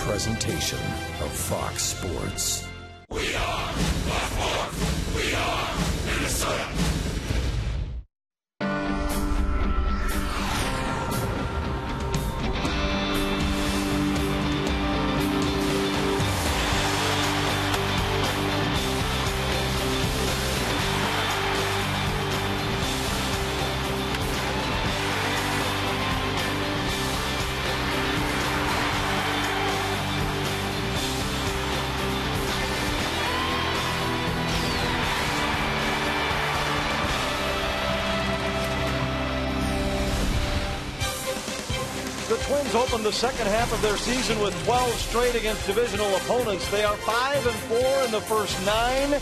presentation of Fox Sports. We are Buffalo. We are Minnesota. The Twins opened the second half of their season with 12 straight against divisional opponents. They are 5-4 in the first 9,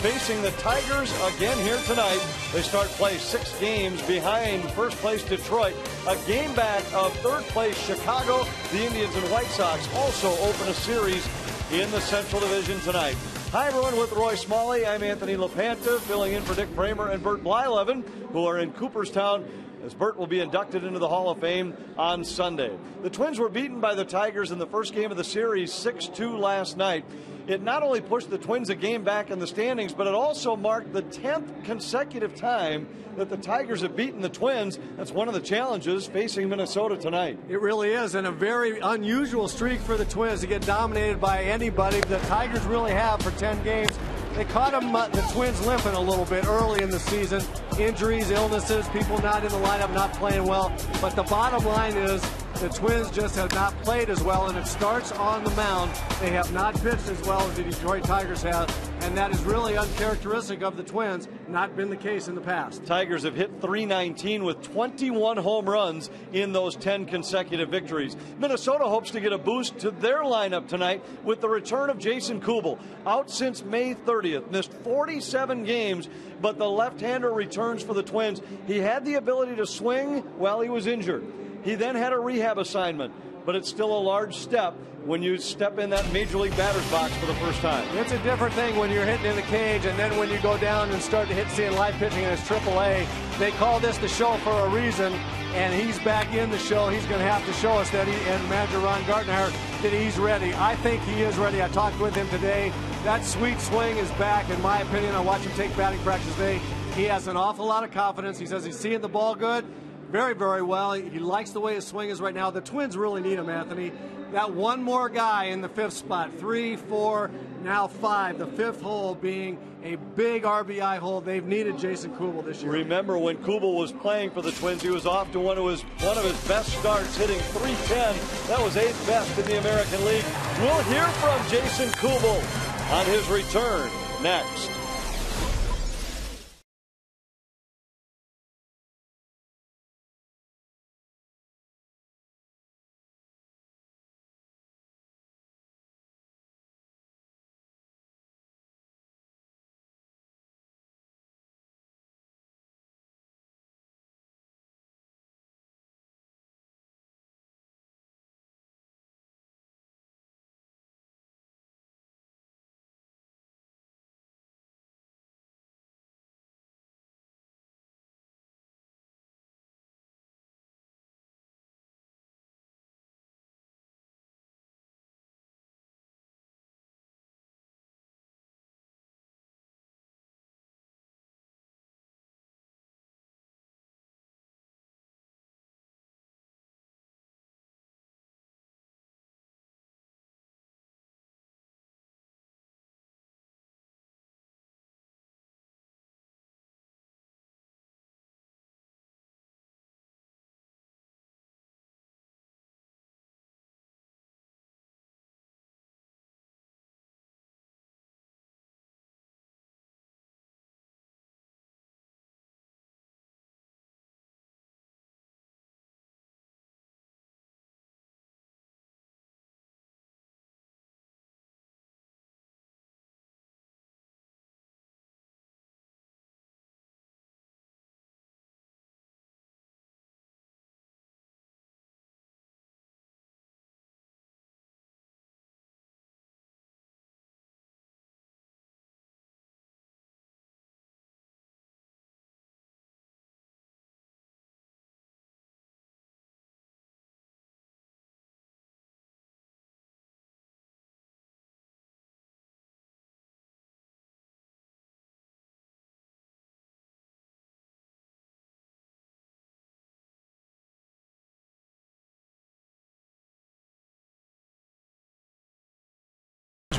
facing the Tigers again here tonight. They start play 6 games behind first place Detroit, a game back of third place Chicago. The Indians and White Sox also open a series in the Central Division tonight. Hi everyone, with Roy Smalley, I'm Anthony LaPanta, filling in for Dick Kramer and Bert Blyleven, who are in Cooperstown, as Bert will be inducted into the Hall of Fame on Sunday. The Twins were beaten by the Tigers in the first game of the series 6-2 last night. It not only pushed the Twins a game back in the standings, but it also marked the 10th consecutive time that the Tigers have beaten the Twins. That's one of the challenges facing Minnesota tonight. It really is, and a very unusual streak for the Twins to get dominated by anybody. The Tigers really have for 10 games. They caught them, the Twins limping a little bit early in the season. Injuries, illnesses, people not in the lineup, not playing well. But the bottom line is the Twins just have not played as well, and it starts on the mound. They have not pitched as well as the Detroit Tigers have, and that is really uncharacteristic of the Twins, not been the case in the past. Tigers have hit .319 with 21 home runs in those 10 consecutive victories. Minnesota hopes to get a boost to their lineup tonight with the return of Jason Kubel, out since May 30th, missed 47 games, but the left-hander returns for the Twins. He had the ability to swing while he was injured. He then had a rehab assignment, but it's still a large step when you step in that major league batter's box for the first time. It's a different thing when you're hitting in the cage, and then when you go down and start to seeing live pitching as AAA. They call this the show for a reason, and he's back in the show. He's going to have to show us that and manager Ron Gartner, that he's ready. I think he is ready. I talked with him today. That sweet swing is back, in my opinion. I watched him take batting practice today. He has an awful lot of confidence. He says he's seeing the ball good. Very, very well. He likes the way his swing is right now. The Twins really need him, Anthony. That one more guy in the 5th spot, 3, 4, now 5. The 5th hole being a big RBI hole. They've needed Jason Kubel this year. Remember when Kubel was playing for the Twins, he was off to one of his best starts, hitting .310. That was 8th best in the American League. We'll hear from Jason Kubel on his return next.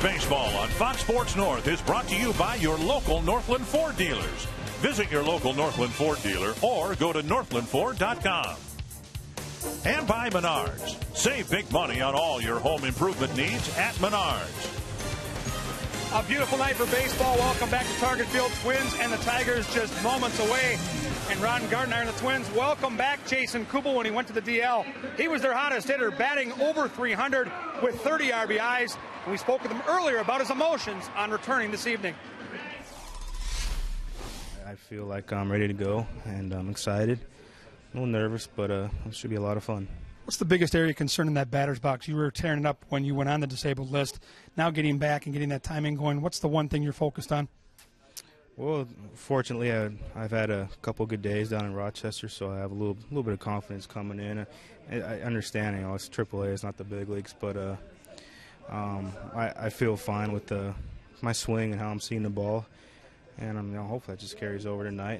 Baseball on Fox Sports North is brought to you by your local Northland Ford dealers. Visit your local Northland Ford dealer or go to northlandford.com. And by Menards. Save big money on all your home improvement needs at Menards. A beautiful night for baseball. Welcome back to Target Field. Twins and the Tigers just moments away. And Ron Gardner and the Twins welcome back Jason Kubel when he went to the DL. He was their hottest hitter, batting over 300 with 30 RBIs. And we spoke with him earlier about his emotions on returning this evening. I feel like I'm ready to go, and I'm excited. A little nervous, but it should be a lot of fun. What's the biggest area of concern in that batter's box? You were tearing it up when you went on the disabled list. Now getting back and getting that timing going, what's the one thing you're focused on? Well, fortunately, I've had a couple good days down in Rochester, so I have a little bit of confidence coming in. I understand, it's AAA, it's not the big leagues, but I feel fine with my swing and how I'm seeing the ball, and hopefully that just carries over tonight,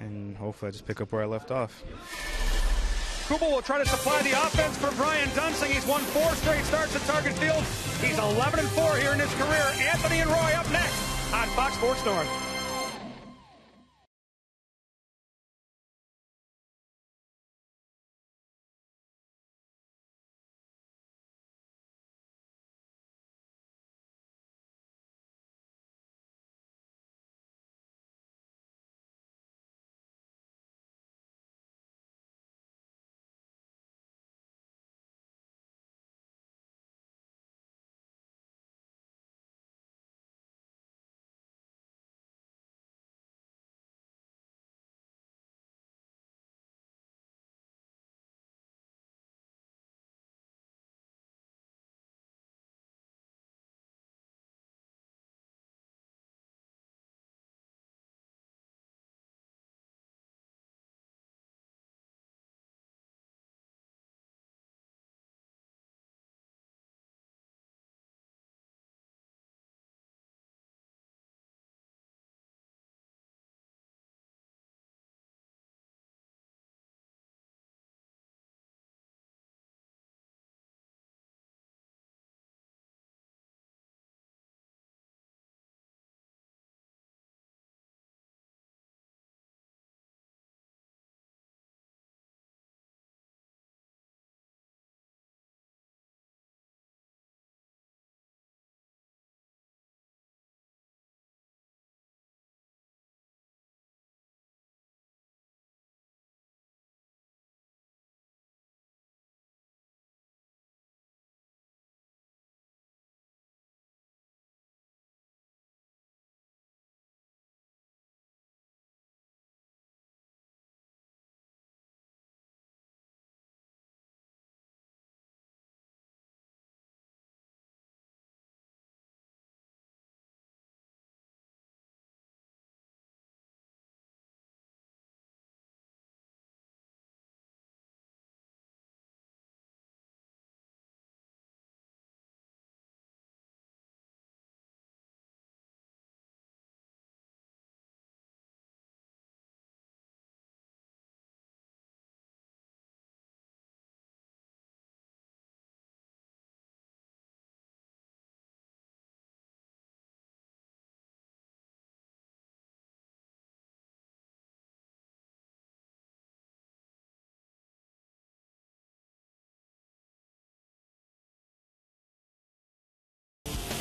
and hopefully I just pick up where I left off. Kubel will try to supply the offense for Brian Dunsing. He's won 4 straight starts at Target Field. He's 11-4 here in his career. Anthony and Roy up next on Fox Sports North.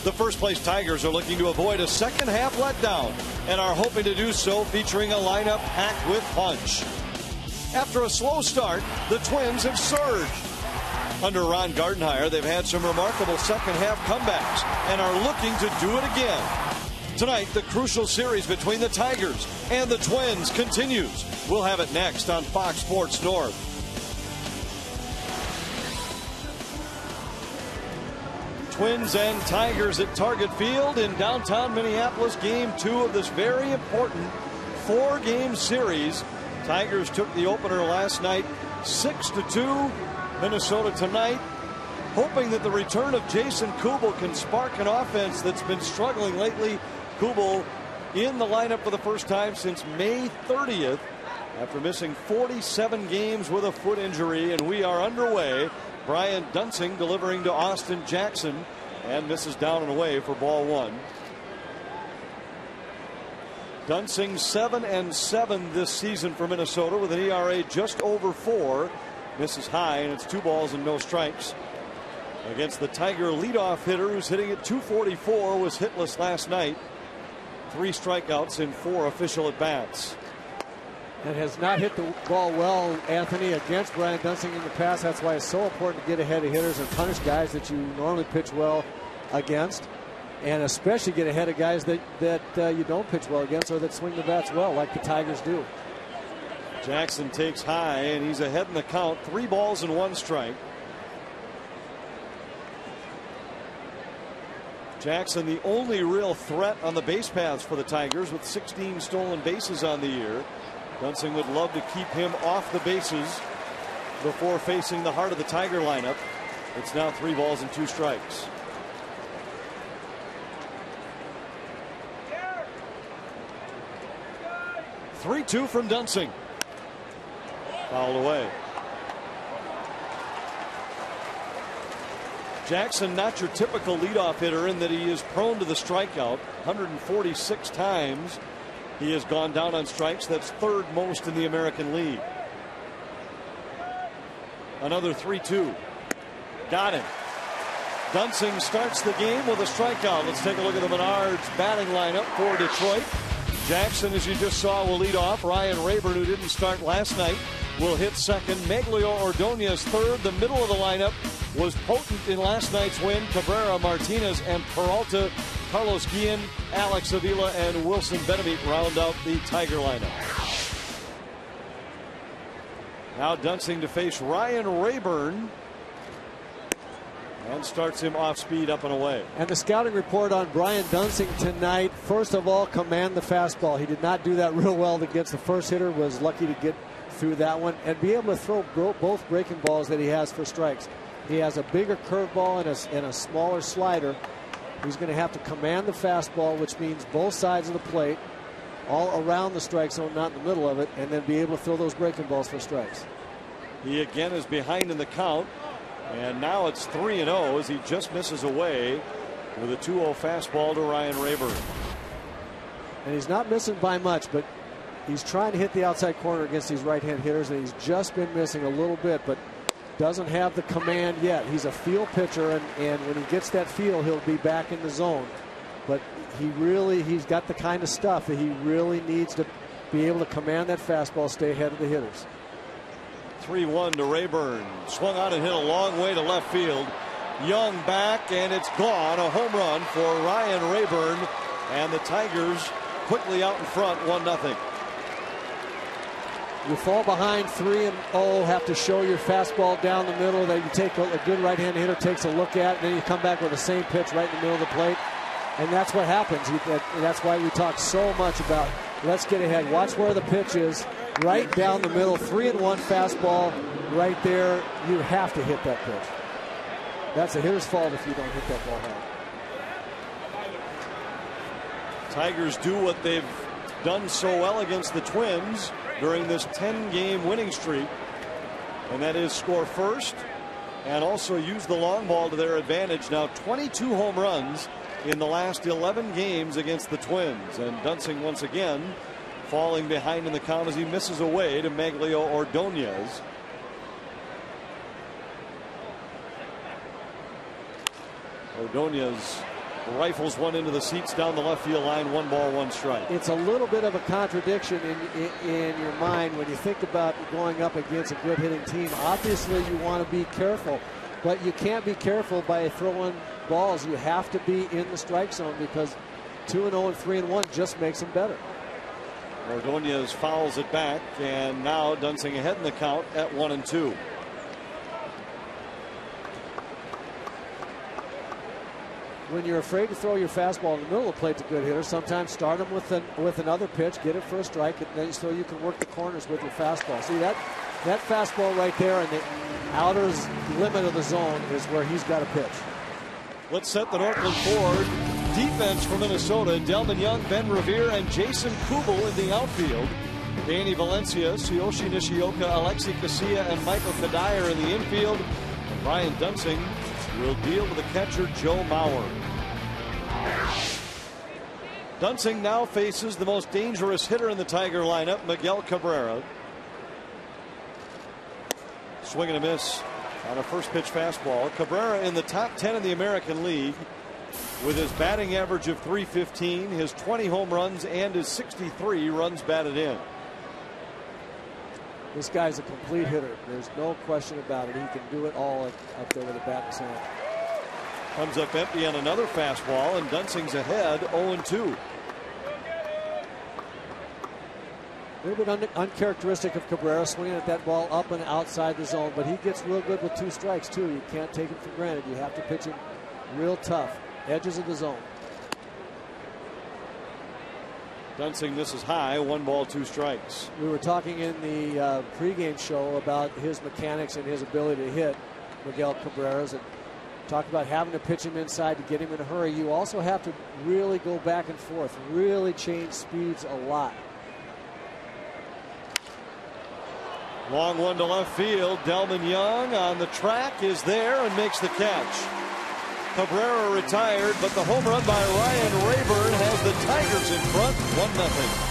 The first-place Tigers are looking to avoid a second-half letdown and are hoping to do so featuring a lineup packed with punch. After a slow start, the Twins have surged. Under Ron Gardenhire, they've had some remarkable second-half comebacks and are looking to do it again. Tonight, the crucial series between the Tigers and the Twins continues. We'll have it next on Fox Sports North. Twins and Tigers at Target Field in downtown Minneapolis, game 2 of this very important 4-game series. Tigers took the opener last night 6-2. Minnesota tonight, hoping that the return of Jason Kubel can spark an offense that's been struggling lately. Kubel in the lineup for the first time since May 30th after missing 47 games with a foot injury, and we are underway. Brian Dunsing delivering to Austin Jackson. and misses down and away for ball one. Dunsing 7-7 this season for Minnesota with an ERA just over 4. Misses high, and it's 2 balls and no strikes. Against the Tiger leadoff hitter, who's hitting at .244, was hitless last night. 3 strikeouts in 4 official at bats. And has not hit the ball well, Anthony, against Brian Dunsing in the past. That's why it's so important to get ahead of hitters and punish guys that you normally pitch well against, and especially get ahead of guys that you don't pitch well against or that swing the bats well, like the Tigers do. Jackson takes high, and he's ahead in the count. 3 balls and 1 strike. Jackson, the only real threat on the base paths for the Tigers, with 16 stolen bases on the year. Dunsing would love to keep him off the bases before facing the heart of the Tiger lineup. It's now 3 balls and 2 strikes. Three-2 from Dunsing. Fouled away. Jackson, not your typical leadoff hitter in that he is prone to the strikeout. 146 times he has gone down on strikes. That's 3rd most in the American League. Another 3-2. Got him. Dunsing starts the game with a strikeout. Let's take a look at the Menards batting lineup for Detroit. Jackson, as you just saw, will lead off. Ryan Rayburn, who didn't start last night, will hit second. Meglio Ordonez third. The middle of the lineup was potent in last night's win. Cabrera, Martinez, and Peralta. Carlos Guillen, Alex Avila, and Wilson Benavides round out the Tiger lineup. Now Dunsing to face Ryan Rayburn, and starts him off speed, up and away. And the scouting report on Brian Dunsing tonight: first of all, command the fastball. He did not do that real well against the first hitter. Was lucky to get through that one and be able to throw both breaking balls that he has for strikes. He has a bigger curveball and a smaller slider. He's going to have to command the fastball, which means both sides of the plate, all around the strike zone, not in the middle of it, and then be able to throw those breaking balls for strikes. He again is behind in the count, and now it's 3-0 as he just misses away with a 2-0 fastball to Ryan Rayburn. And he's not missing by much, but he's trying to hit the outside corner against these right-hand hitters, and he's just been missing a little bit, but doesn't have the command yet. He's a feel pitcher, and when he gets that feel, he'll be back in the zone. But he's got the kind of stuff that he really needs to be able to command that fastball, stay ahead of the hitters. 3-1 to Rayburn. Swung out and hit a long way to left field. Young back, and it's gone. A home run for Ryan Rayburn, and the Tigers quickly out in front, 1-0. You fall behind 3-0, have to show your fastball down the middle that you take a good right-hand hitter takes a look at, and then you come back with the same pitch right in the middle of the plate. And that's what happens. That's why we talk so much about let's get ahead. Watch where the pitch is, right down the middle. 3-1 fastball right there. You have to hit that pitch. That's a hitter's fault if you don't hit that ball hard. Tigers do what they've done so well against the Twins during this 10-game winning streak, and that is score first and also use the long ball to their advantage. Now 22 home runs in the last 11 games against the Twins, and Dunsing once again falling behind in the count as he misses away to Meglio Ordonez. Ordonez rifles one into the seats down the left field line. 1 ball, 1 strike. It's a little bit of a contradiction in your mind when you think about going up against a good hitting team. Obviously you want to be careful, but you can't be careful by throwing balls. You have to be in the strike zone, because 2-0 and 3-1 just makes them better. Ordonez fouls it back, and now Dunsing ahead in the count at 1-2. When you're afraid to throw your fastball in the middle of the plate to good hitters, sometimes start them with another pitch, get it for a strike, and then so you can work the corners with your fastball. See that fastball right there in the outer limit of the zone is where he's got to pitch. Let's set the Northland Ford defense for Minnesota. Delvin Young, Ben Revere, and Jason Kubel in the outfield. Danny Valencia, Tsuyoshi Nishioka, Alexi Casilla, and Michael Kadire in the infield. Brian Dunsing will deal with the catcher, Joe Mauer. Dunsing now faces the most dangerous hitter in the Tiger lineup, Miguel Cabrera. Swing and a miss on a first pitch fastball. Cabrera in the top 10 in the American League with his batting average of .315, his 20 home runs, and his 63 runs batted in. This guy's a complete hitter. There's no question about it. He can do it all up there with a bat in his hand. Comes up empty on another fastball, and Dunsing's ahead 0-2. A little bit uncharacteristic of Cabrera, swinging at that ball up and outside the zone, but he gets real good with 2 strikes too. You can't take him for granted. You have to pitch him real tough, edges of the zone. Dunsing misses high, 1 ball, 2 strikes. We were talking in the pregame show about his mechanics and his ability to hit, Miguel Cabrera's, and talked about having to pitch him inside to get him in a hurry. You also have to really go back and forth, really change speeds a lot. Long one to left field. Delman Young on the track is there and makes the catch. Cabrera retired, but the home run by Ryan Rayburn has the Tigers in front, 1-0.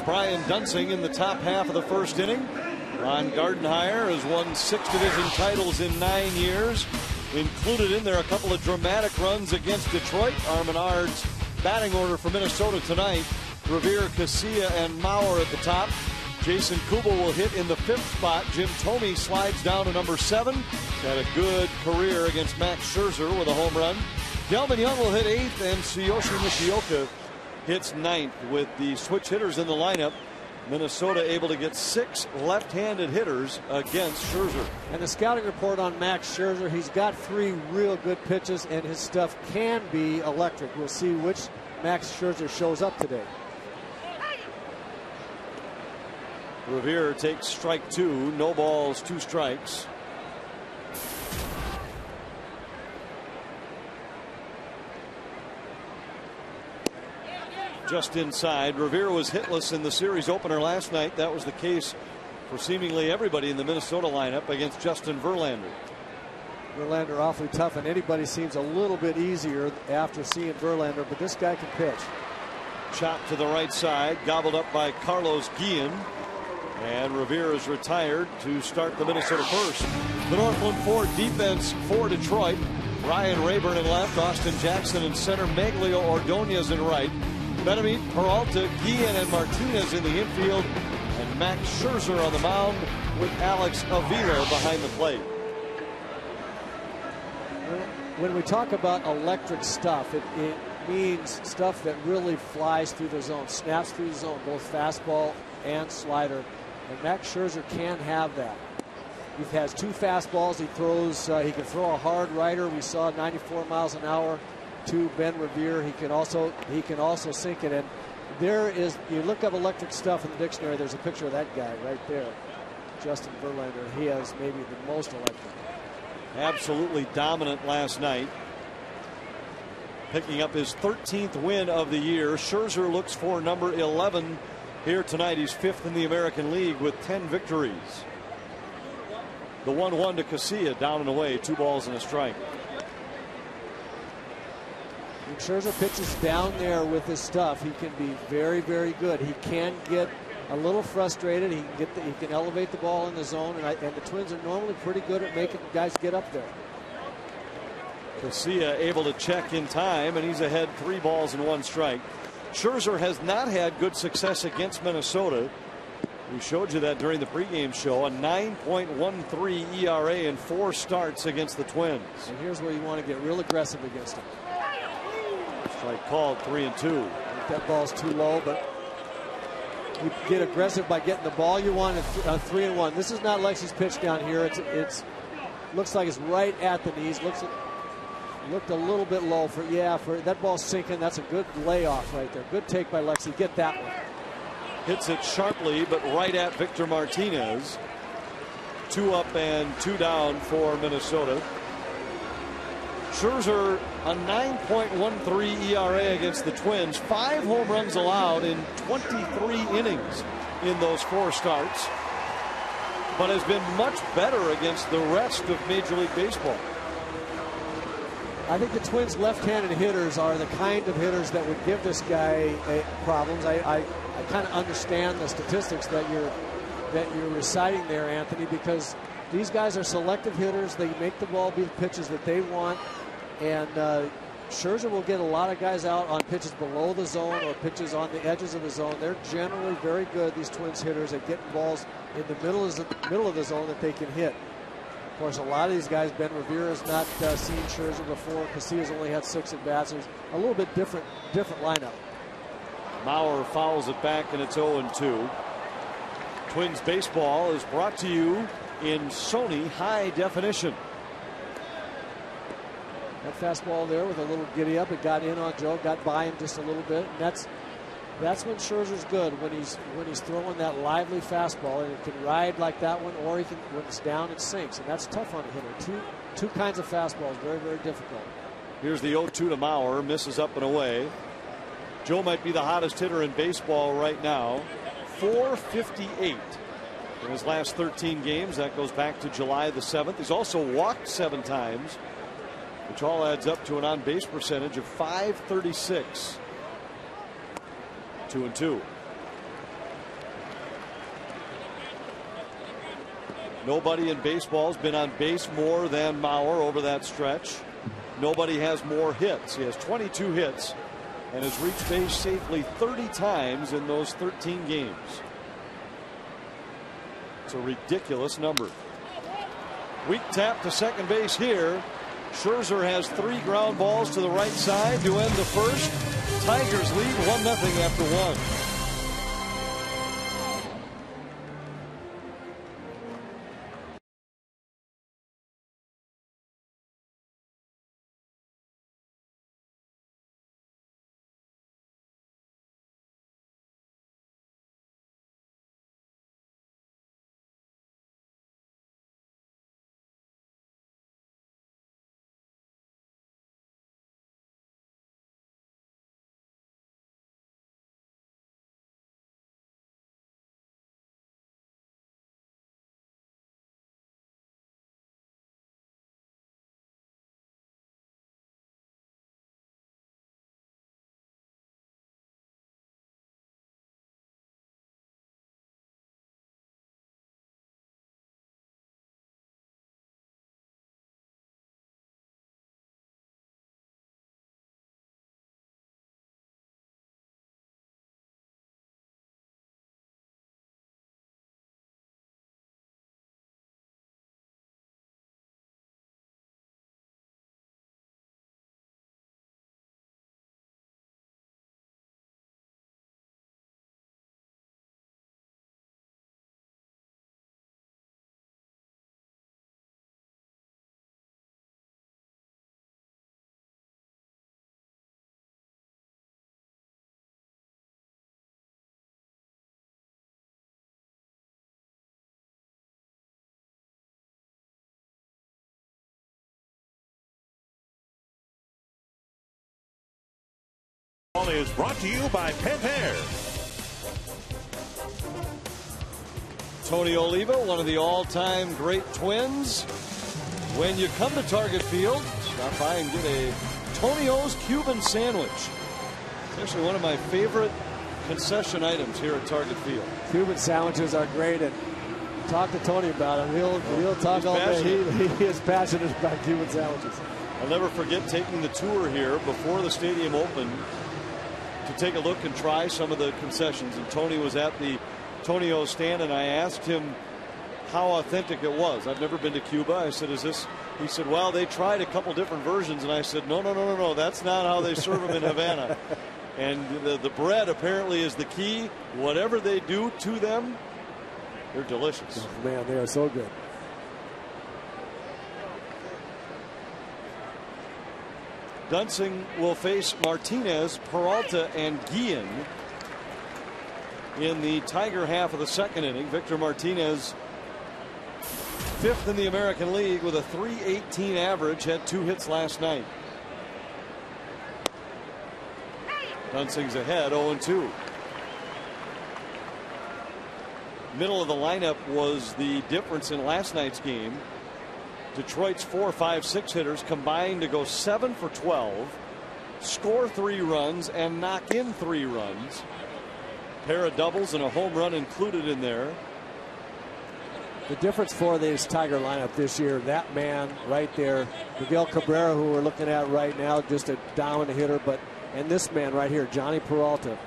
Brian Dunsing in the top half of the first inning. Ron Gardenhire has won 6 division titles in 9 years. Included in there a couple of dramatic runs against Detroit. Menard's batting order for Minnesota tonight. Revere, Casilla, and Mauer at the top. Jason Kubel will hit in the 5th spot. Jim Thome slides down to number 7. Had a good career against Max Scherzer with a home run. Delman Young will hit 8th, and Tsuyoshi Nishioka hits 9th. With the switch hitters in the lineup, Minnesota able to get 6 left-handed hitters against Scherzer. And the scouting report on Max Scherzer, he's got 3 real good pitches, and his stuff can be electric. We'll see which Max Scherzer shows up today. Revere takes strike 2, no balls, 2 strikes. Just inside. Revere was hitless in the series opener last night. That was the case for seemingly everybody in the Minnesota lineup against Justin Verlander. Verlander awfully tough, and anybody seems a little bit easier after seeing Verlander, but this guy can pitch. Chop to the right side, gobbled up by Carlos Guillen. And Revere is retired to start the Minnesota first. The Northland Ford defense for Detroit. Ryan Rayburn in left, Austin Jackson in center, Meglio Ordonez in right. Benavides, Peralta, Guillen, and Martinez in the infield, and Max Scherzer on the mound with Alex Avila behind the plate. When we talk about electric stuff, it means stuff that really flies through the zone, snaps through the zone, both fastball and slider. And Max Scherzer can have that. He has 2 fastballs. He throws. He can throw a hard rider. We saw 94 miles an hour to Ben Revere. He can also sink it. And there is, you look up electric stuff in the dictionary. There's a picture of that guy right there, Justin Verlander. He has maybe the most electric. Absolutely dominant last night, picking up his 13th win of the year. Scherzer looks for number 11 here tonight. He's 5th in the American League with 10 victories. The 1-1 to Casilla, down and away, 2 balls and a strike. When Scherzer pitches down there with his stuff, he can be very, very good. He can get a little frustrated. He can elevate the ball in the zone, and the Twins are normally pretty good at making guys get up there. Casilla able to check in time, and he's ahead 3 balls and 1 strike. Scherzer has not had good success against Minnesota. We showed you that during the pregame show. A 9.13 ERA in 4 starts against the Twins. And here's where you want to get real aggressive against him. Strike called, 3-2. That ball's too low, but you get aggressive by getting the ball you want at 3-1. This is not Lexi's pitch down here. It's looks like it's right at the knees. Looked a little bit low for that ball sinking. That's a good layoff right there. Good take by Lexi. Get that one. Hits it sharply, but right at Victor Martinez. 2 up and 2 down for Minnesota. Scherzer, a 9.13 ERA against the Twins. 5 home runs allowed in 23 innings in those 4 starts, but has been much better against the rest of Major League Baseball. I think the Twins' left-handed hitters are the kind of hitters that would give this guy problems. I kind of understand the statistics that you're reciting there, Anthony, because these guys are selective hitters. They make the ball be the pitches that they want, and Scherzer will get a lot of guys out on pitches below the zone or pitches on the edges of the zone. They're generally very good, these Twins hitters, at getting balls in the middle of the zone that they can hit. Of course, a lot of these guys, Ben Revere has not seen Scherzer before. Casilla's only had 6 at bats. It's a little bit different lineup. Mauer fouls it back, and it's 0-2. Twins baseball is brought to you in Sony High Definition. That fastball there with a little giddy up, it got in on Joe, got by him just a little bit. And that's when Scherzer's good, when he's throwing that lively fastball, and it can ride like that one, or when it's down, it sinks, and that's tough on a hitter. Two kinds of fastballs, very, very difficult. Here's the 0-2 to Mauer, misses up and away. Joe might be the hottest hitter in baseball right now. 458 in his last 13 games. That goes back to July the 7th. He's also walked 7 times, which all adds up to an on-base percentage of .536. 2-2. Nobody in baseball has been on base more than Mauer over that stretch. Nobody has more hits. He has 22 hits and has reached base safely 30 times in those 13 games. It's a ridiculous number. Weak tap to second base here. Scherzer has 3 ground balls to the right side to end the first. Tigers lead 1-0 after 1. Is brought to you by Pentair. Tony Oliva, one of the all-time great Twins. When you come to Target Field, stop by and get a Tony O's Cuban sandwich. It's actually one of my favorite concession items here at Target Field. Cuban sandwiches are great, and talk to Tony about it. He'll talk all day. He is passionate about Cuban sandwiches. I'll never forget taking the tour here before the stadium opened to take a look and try some of the concessions, and Tony was at the Tony O stand, and I asked him how authentic it was. I've never been to Cuba. I said, is this? He said, well, they tried a couple different versions, and I said, no, that's not how they serve them in Havana. And the bread apparently is the key. Whatever they do to them, they're delicious. Oh, man, they are so good. Dunsing will face Martinez, Peralta, and Guillen in the Tiger half of the second inning. Victor Martinez, 5th in the American League with a .318 average, had 2 hits last night. Dunsing's ahead 0-2. Middle of the lineup was the difference in last night's game. Detroit's 4, 5, 6 hitters combined to go 7 for 12, score 3 runs, and knock in 3 runs. Pair of doubles and a home run included in there. The difference for this Tiger lineup this year, that man right there, Miguel Cabrera, who we're looking at right now, just a dominant hitter, and this man right here, Johnny Peralta.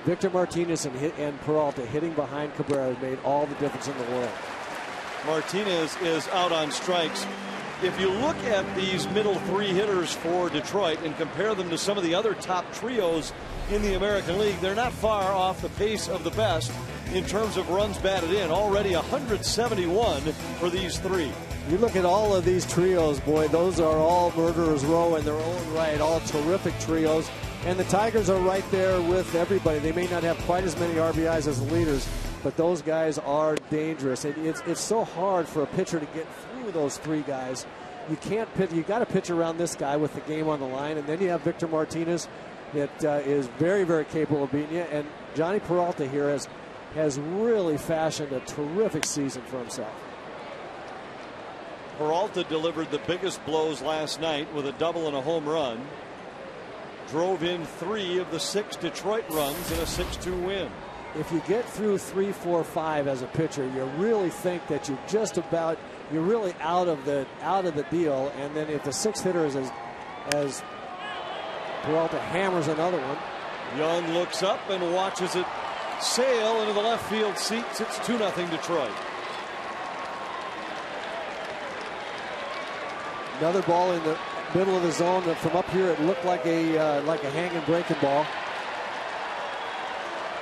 Victor Martinez and Peralta hitting behind Cabrera made all the difference in the world. Martinez is out on strikes. If you look at these middle 3 hitters for Detroit and compare them to some of the other top trios in the American League, they're not far off the pace of the best in terms of runs batted in. Already 171 for these 3. You look at all of these trios, boy, those are all murderers row in their own right, all terrific trios. And the Tigers are right there with everybody. They may not have quite as many RBIs as the leaders, but those guys are dangerous. And it's so hard for a pitcher to get through those 3 guys. You can't pitch. You got to pitch around this guy with the game on the line, and then you have Victor Martinez that is very, very capable of beating you. And Johnny Peralta here has really fashioned a terrific season for himself. Peralta delivered the biggest blows last night with a double and a home run. Drove in 3 of the 6 Detroit runs in a 6-2 win. If you get through 3, 4, 5 as a pitcher, you really think that you're really out of the deal. And then if the 6th hitter is as Peralta hammers another one. Young looks up and watches it sail into the left field seats. It's 2-0 Detroit. Another ball in the middle of the zone. From up here, it looked like a hanging breaking ball.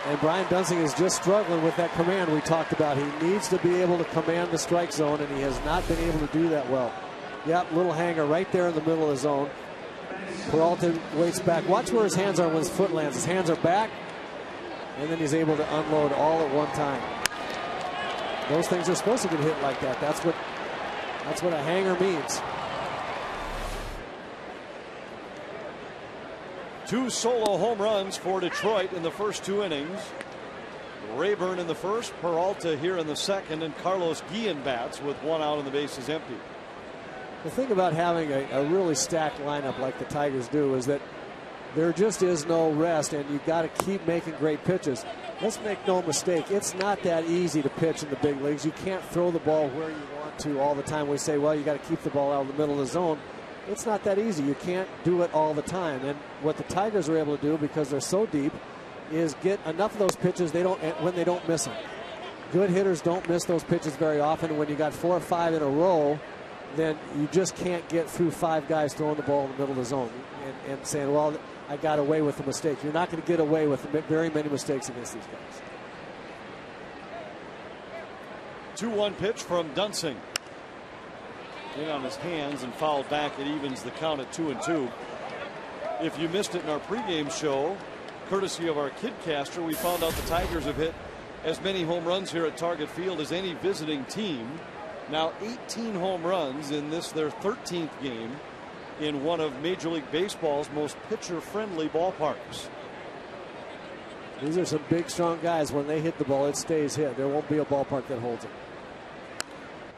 And Brian Dunsing is just struggling with that command we talked about. He needs to be able to command the strike zone, and he has not been able to do that well. Yep, little hanger right there in the middle of the zone. Peralta waits back. Watch where his hands are when his foot lands. His hands are back, and then he's able to unload all at one time. Those things are supposed to get hit like that. That's what a hanger means. 2 solo home runs for Detroit in the first 2 innings. Rayburn in the first, Peralta here in the second, and Carlos Guillen bats with 1 out and the bases empty. The thing about having a really stacked lineup like the Tigers do is that there just is no rest, and you've got to keep making great pitches. Let's make no mistake, it's not that easy to pitch in the big leagues. You can't throw the ball where you want to all the time. We say, well, you got to keep the ball out of the middle of the zone. It's not that easy. You can't do it all the time. And what the Tigers are able to do, because they're so deep, is get enough of those pitches when they don't miss them. Good hitters don't miss those pitches very often. When you got 4 or 5 in a row, then you just can't get through 5 guys throwing the ball in the middle of the zone and saying, well, I got away with the mistake. You're not going to get away with very many mistakes against these guys. 2-1 pitch from Dunsing. In on his hands and fouled back. It evens the count at 2-2. If you missed it in our pregame show, courtesy of our Kidcaster, we found out the Tigers have hit as many home runs here at Target Field as any visiting team. Now 18 home runs in this, their 13th game in one of Major League Baseball's most pitcher-friendly ballparks. These are some big, strong guys. When they hit the ball, it stays hit. There won't be a ballpark that holds it.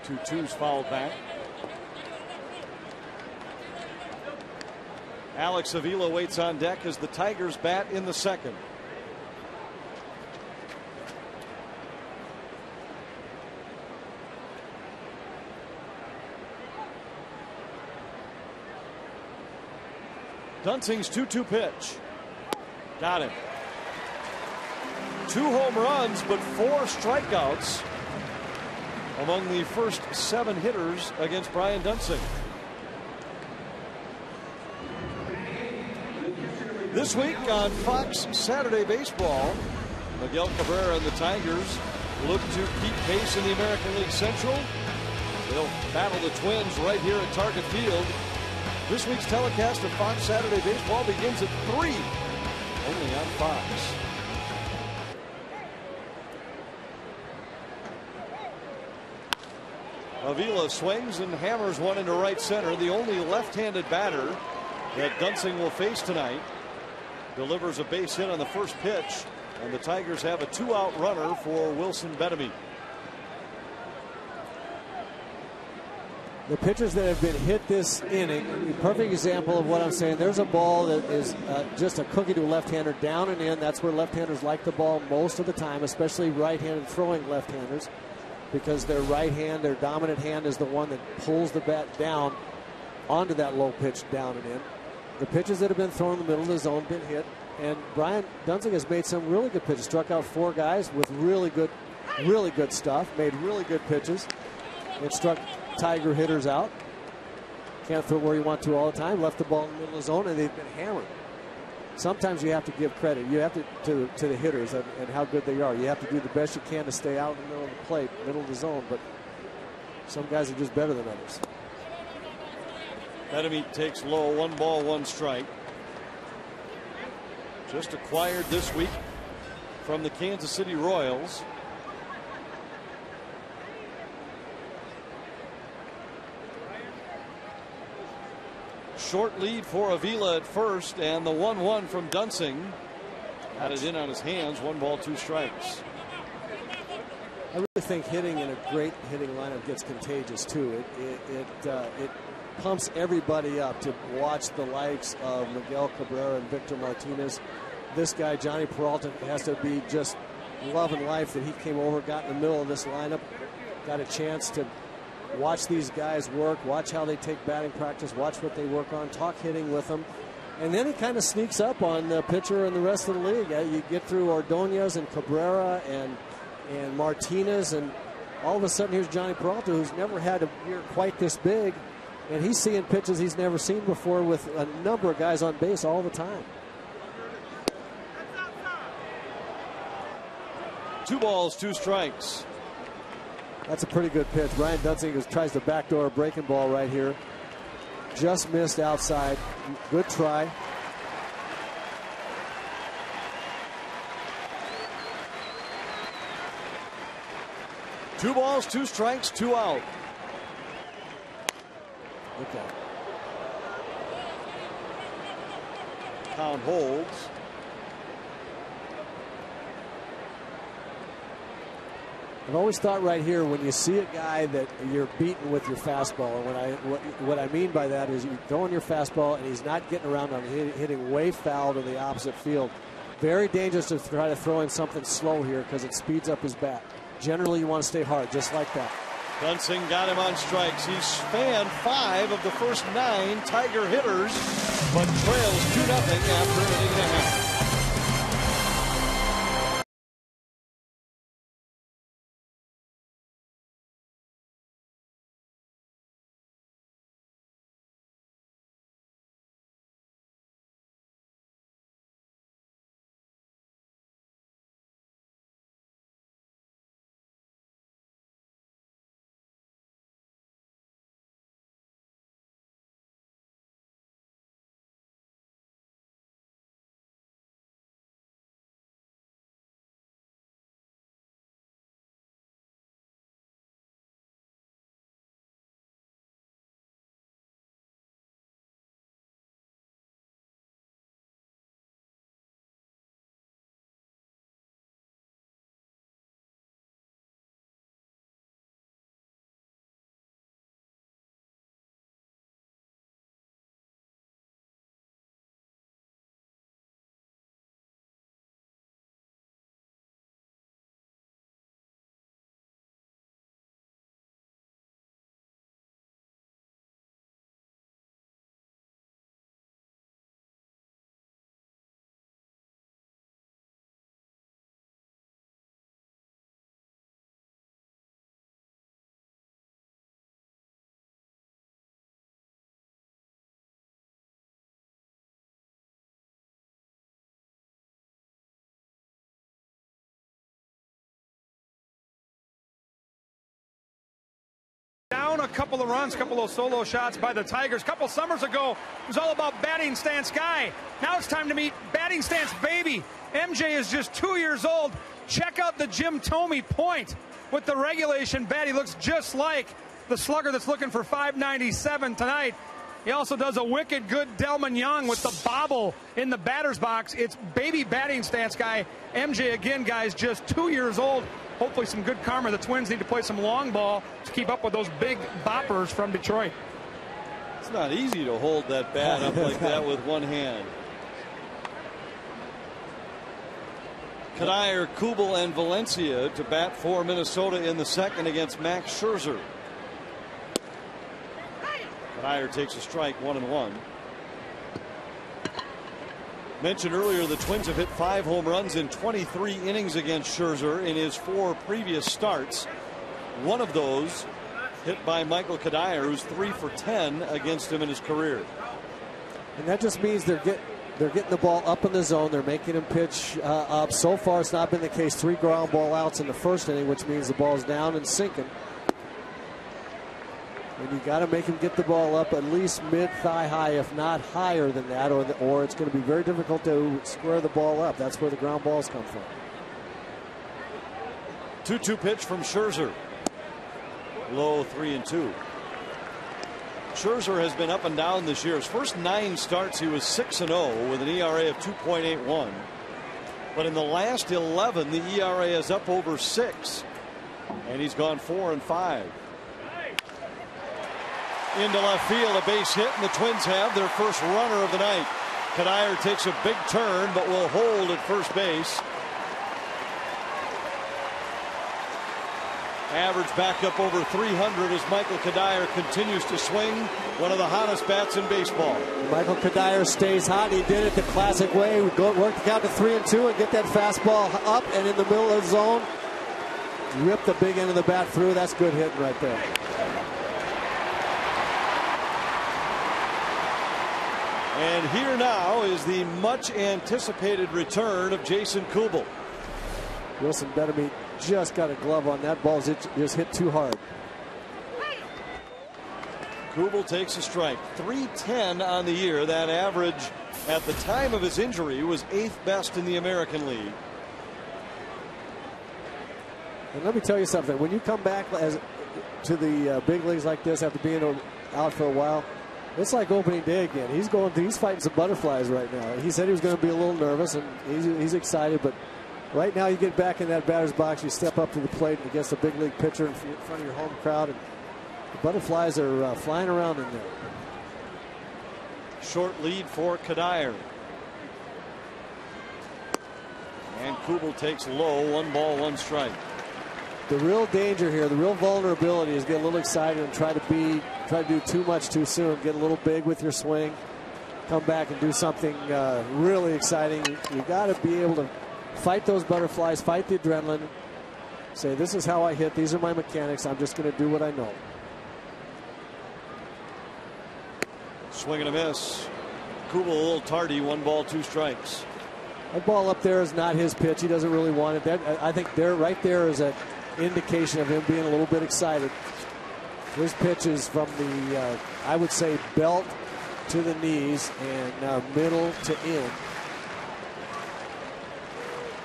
2-2's fouled back. Alex Avila waits on deck as the Tigers bat in the second. Dunsing's 2-2 pitch. Got him. 2 home runs, but 4 strikeouts among the first 7 hitters against Brian Dunsing. This week on Fox Saturday Baseball, Miguel Cabrera and the Tigers look to keep pace in the American League Central. They'll battle the Twins right here at Target Field. This week's telecast of Fox Saturday Baseball begins at 3, only on Fox. Avila swings and hammers one into right center. The only left-handed batter that Dunsing will face tonight. Delivers a base hit on the first pitch, and the Tigers have a 2-out runner for Wilson Betemit. The pitchers that have been hit this inning, a perfect example of what I'm saying. There's a ball that is just a cookie to a left-hander, down and in. That's where left-handers like the ball most of the time, especially right-handed throwing left-handers, because their right hand, their dominant hand, is the one that pulls the bat down onto that low pitch down and in. The pitches that have been thrown in the middle of the zone been hit, and Brian Dunsing has made some really good pitches. Struck out 4 guys with really good stuff. Made really good pitches. It struck Tiger hitters out. Can't throw where you want to all the time. Left the ball in the middle of the zone, and they've been hammered. Sometimes you have to give credit. You have to the hitters and how good they are. You have to do the best you can to stay out in the middle of the plate, middle of the zone. But some guys are just better than others. Betemit takes low, 1 ball, 1 strike. Just acquired this week from the Kansas City Royals. Short lead for Avila at first, and the 1-1 from Dunsing had it in on his hands. 1 ball, 2 strikes. I really think hitting in a great hitting lineup gets contagious too. It pumps everybody up to watch the likes of Miguel Cabrera and Victor Martinez. This guy, Johnny Peralta, has to be just loving life that he came over, got in the middle of this lineup, got a chance to watch these guys work, watch how they take batting practice, watch what they work on, talk hitting with them. And then he kind of sneaks up on the pitcher and the rest of the league. You get through Ordonez and Cabrera and Martinez, and all of a sudden here's Johnny Peralta, who's never had a year quite this big. And he's seeing pitches he's never seen before with a number of guys on base all the time. 2 balls, 2 strikes. That's a pretty good pitch. Brian Dunsing tries to backdoor a breaking ball right here. Just missed outside. Good try. Two balls, 2 strikes, 2 out. Okay. Count holds. I've always thought right here, when you see a guy that you're beaten with your fastball, and what I mean by that is you throw in your fastball and he's not getting around on hitting way foul to the opposite field. Very dangerous to try to throw in something slow here because it speeds up his bat. Generally, you want to stay hard, just like that. Dunsing got him on strikes. He's spanned 5 of the first 9 Tiger hitters, but trails 2-0 after an inning and a half. down a couple of runs, a couple of solo shots by the Tigers. A couple summers ago, it was all about batting stance guy. Now it's time to meet batting stance baby. MJ is just 2 years old. Check out the Jim Thome point with the regulation bat. He looks just like the slugger that's looking for 597 tonight. He also does a wicked good Delman Young with the bobble in the batter's box. It's baby batting stance guy. MJ, again, guys, just 2 years old. Hopefully some good karma. The Twins need to play some long ball to keep up with those big boppers from Detroit. It's not easy to hold that bat up like that with one hand. Cuddyer, Kubel, and Valencia to bat for Minnesota in the second against Max Scherzer. Cuddyer takes a strike, 1-1. Mentioned earlier, the Twins have hit 5 home runs in 23 innings against Scherzer in his 4 previous starts. One of those hit by Michael Cuddyer, who's 3 for 10 against him in his career. And that just means they're getting the ball up in the zone. They're making him pitch up. So far, it's not been the case. 3 ground ball outs in the first inning, which means the ball's down and sinking. And you got to make him get the ball up at least mid-thigh high, if not higher than that, or it's going to be very difficult to square the ball up. That's where the ground balls come from. 2-2 pitch from Scherzer. Low, 3-2. Scherzer has been up and down this year. His first 9 starts, he was 6-0 with an ERA of 2.81. But in the last 11, the ERA is up over 6, and he's gone 4-5. Into left field, a base hit, and the Twins have their first runner of the night. Cuddyer takes a big turn, but will hold at first base. Average back up over 300 as Michael Cuddyer continues to swing. One of the hottest bats in baseball. Michael Cuddyer stays hot. He did it the classic way. We work the count to 3-2 and get that fastball up and in the middle of the zone. Rip the big end of the bat through. That's good hitting right there. And here now is the much anticipated return of Jason Kubel. Wilson Betemit just got a glove on that ball. It just hit too hard. Kubel takes a strike. 310 on the year. That average at the time of his injury was 8th best in the American League. And let me tell you something. When you come back to the big leagues like this after being out for a while, it's like opening day again. He's fighting some butterflies right now. He said he was going to be a little nervous, and he's excited. But right now, you get back in that batter's box, you step up to the plate against a big league pitcher in front of your home crowd, and the butterflies are flying around in there. Short lead for Cuddyer. And Kubel takes low. 1 ball, 1 strike. The real danger here, the real vulnerability is get a little excited and try to do too much too soon. Get a little big with your swing. Come back and do something really exciting. You got to be able to fight those butterflies, fight the adrenaline. Say, this is how I hit. These are my mechanics. I'm just going to do what I know. Swing and a miss. Kubel a little tardy. 1 ball, 2 strikes. That ball up there is not his pitch. He doesn't really want it. I think right there is an indication of him being a little bit excited. His pitch is from the, I would say, belt to the knees and middle to in.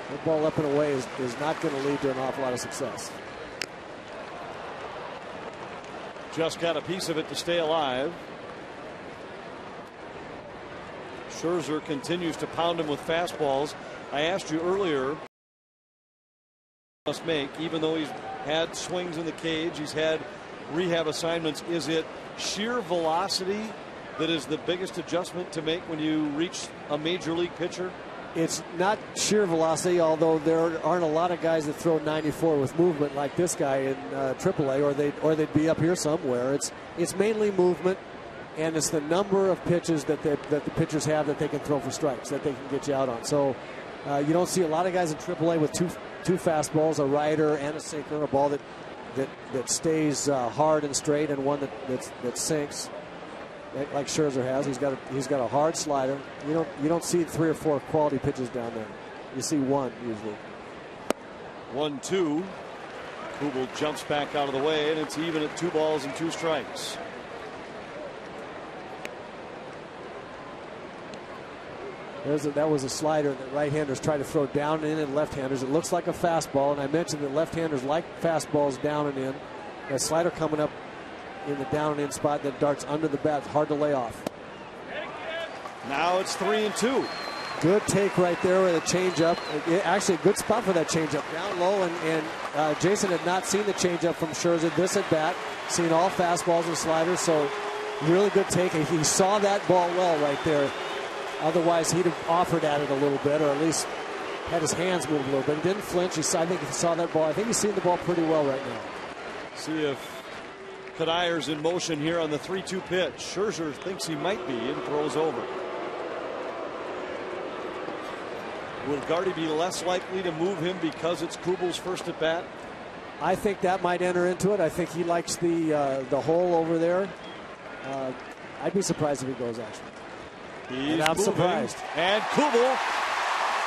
That ball up and away is not going to lead to an awful lot of success. Just got a piece of it to stay alive. Scherzer continues to pound him with fastballs. I asked you earlier, must make, even though he's had swings in the cage, he's had rehab assignments, is it sheer velocity that is the biggest adjustment to make when you reach a major league pitcher? It's not sheer velocity, although there aren't a lot of guys that throw 94 with movement like this guy in AAA, or they'd be up here somewhere. It's mainly movement, and it's the number of pitches that the pitchers have that they can throw for strikes, that they can get you out on. So you don't see a lot of guys in AAA with two fastballs, a rider and a sinker, a ball that stays hard and straight, and one that sinks, like Scherzer has. He's got a hard slider. You don't see 3 or 4 quality pitches down there. You see 1 usually. 1-2. Kubel jumps back out of the way, and it's even at 2 balls and 2 strikes. That was a slider that right-handers try to throw down and in, and left-handers. It looks like a fastball, and I mentioned that left-handers like fastballs down and in. That slider coming up in the down and in spot that darts under the bat. It's hard to lay off. Now it's 3-2. Good take right there with a changeup. Actually, a good spot for that changeup. Down low, and Jason had not seen the changeup from Scherzer this at bat. Seen all fastballs and sliders, so really good take. He saw that ball well right there. Otherwise, he'd have offered at it a little bit, or at least had his hands move a little bit. He didn't flinch. I think he saw that ball. I think he's seen the ball pretty well right now. See if Kadyr's in motion here on the 3-2 pitch. Scherzer thinks he might be and throws over. Will Gardy be less likely to move him because it's Kubel's first at bat? I think that might enter into it. I think he likes the hole over there. I'd be surprised if he goes, actually. He's I'm surprised. And Kubel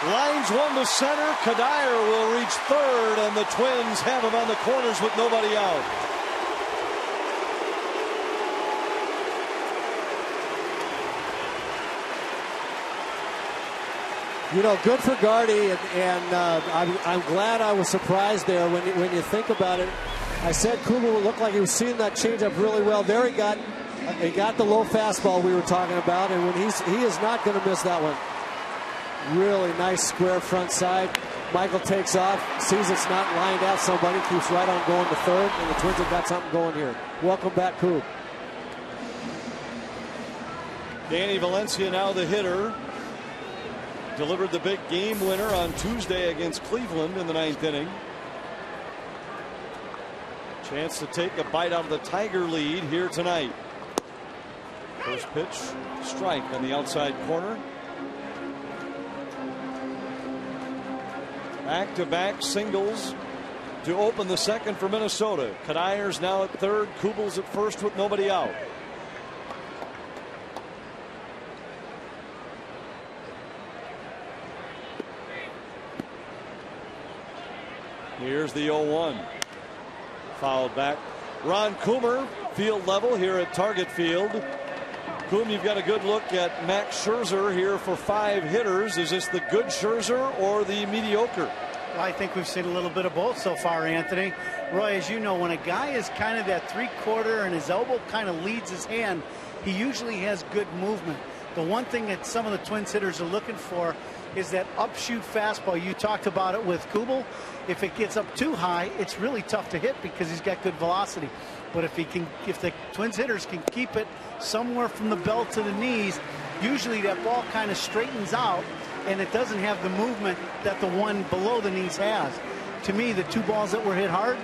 lines one to center. Kadir will reach third, and the Twins have him on the corners with nobody out. You know, good for Gardy, and I'm glad I was surprised there when you think about it. I said Kubel looked like he was seeing that changeup really well. There he got the low fastball we were talking about, and when he is not going to miss that one. Really nice square front side. Michael takes off, sees it's not lined out somebody, keeps right on going to third, and the Twins have got something going here. Welcome back, Kub. Danny Valencia now the hitter. Delivered the big game winner on Tuesday against Cleveland in the 9th inning. Chance to take a bite out of the Tiger lead here tonight. First pitch, strike on the outside corner. Back-to-back singles to open the second for Minnesota. Kadyr's now at third, Kubel's at first with nobody out. Here's the 0-1. Fouled back. Ron Coomer, field level here at Target Field. Coom, you've got a good look at Max Scherzer here for 5 hitters. Is this the good Scherzer or the mediocre? Well, I think we've seen a little bit of both so far, Anthony. Roy, as you know, when a guy is kind of that 3/4 and his elbow kind of leads his hand, he usually has good movement. The one thing that some of the Twins hitters are looking for is that upshoot fastball. You talked about it with Kubel. If it gets up too high, it's really tough to hit because he's got good velocity. But if the Twins hitters can keep it somewhere from the belt to the knees, usually that ball kind of straightens out and it doesn't have the movement that the one below the knees has. To me, the 2 balls that were hit hard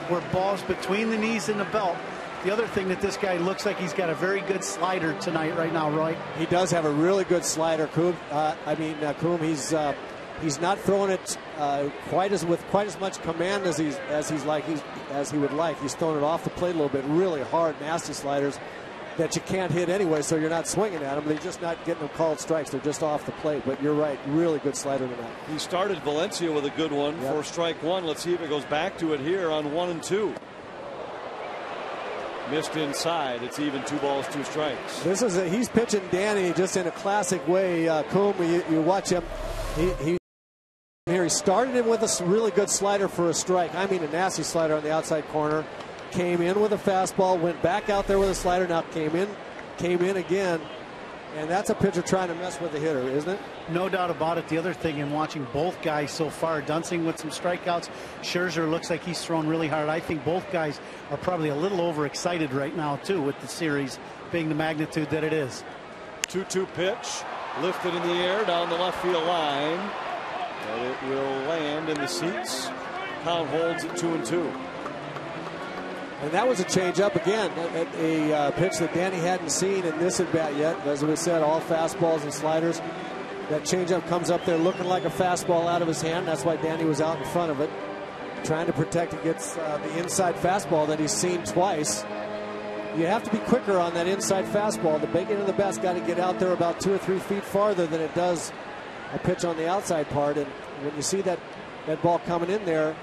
were balls between the knees and the belt. The other thing that this guy looks like he's got a very good slider tonight right now, Roy. He does have a really good slider, Coom. Coom, he's not throwing it with quite as much command as he would like. He's throwing it off the plate a little bit, really hard, nasty sliders that you can't hit anyway, so you're not swinging at them. They're just not getting them called strikes. They're just off the plate. But you're right, really good slider tonight. He started Valencia with a good one for strike 1. Let's see if it goes back to it here on 1 and 2. Missed inside. It's even 2 balls, 2 strikes. He's pitching Danny just in a classic way. Coom, you watch him. He started him with a really good slider for a strike. I mean, a nasty slider on the outside corner. Came in with a fastball, went back out there with a slider. Now came in again. And that's a pitcher trying to mess with the hitter, isn't it? No doubt about it. The other thing in watching both guys so far, Dunsing with some strikeouts, Scherzer looks like he's thrown really hard. I think both guys are probably a little overexcited right now, too, with the series being the magnitude that it is. 2-2 pitch, lifted in the air down the left field line. And it will land in the seats. Count holds at 2-2. And that was a changeup again, a pitch that Danny hadn't seen in this at bat yet. As we said, all fastballs and sliders. That changeup comes up there looking like a fastball out of his hand. That's why Danny was out in front of it, trying to protect against the inside fastball that he's seen twice. You have to be quicker on that inside fastball. The big end of the bat's got to get out there about 2 or 3 feet farther than it does a pitch on the outside part. And when you see that ball coming in there,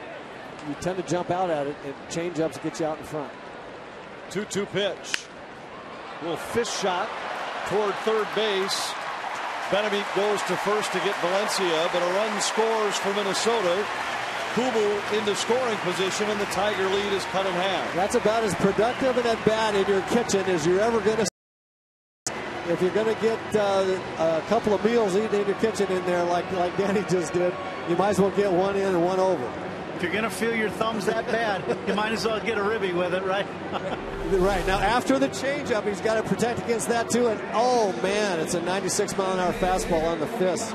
you tend to jump out at it, and change-ups get you out in front. 2-2 pitch. Little fish shot toward third base. Benavides goes to first to get Valencia, but a run scores for Minnesota. Kubel into scoring position, and the Tiger lead is cut in half. That's about as productive and at bat in your kitchen as you're ever going to. If you're going to get a couple of meals eaten in your kitchen in there like Danny just did, you might as well get one in and one over. If you're going to feel your thumbs that bad, you might as well get a ribby with it, right? Right. Now, after the changeup, he's got to protect against that, too. And, oh, man, it's a 96-mile-an-hour fastball on the fist.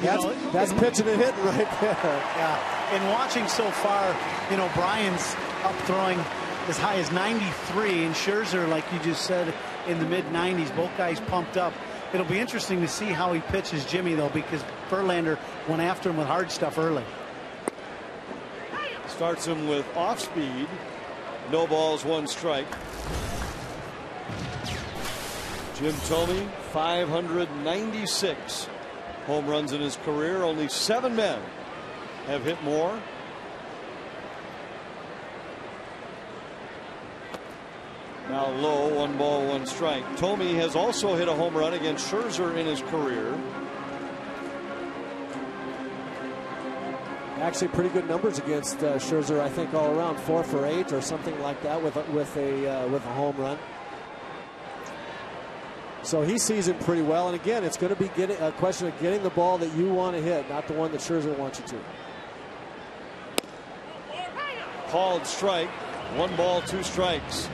That's pitching and hitting right there. Yeah. And watching so far, Brian's up throwing as high as 93, and Scherzer, like you just said, in the mid-90s. Both guys pumped up. It'll be interesting to see how he pitches Jimmy, though, because Verlander went after him with hard stuff early. Starts him with off speed. No balls, one strike. Jim Thome, 596 home runs in his career. Only 7 men have hit more. Now low, 1 ball, 1 strike. Thome has also hit a home run against Scherzer in his career. Actually, pretty good numbers against Scherzer, I think, all around. 4 for 8 or something like that with a home run. So he sees it pretty well. And again, it's going to be a question of getting the ball that you want to hit, not the one that Scherzer wants you to. Called strike. 1 ball, 2 strikes.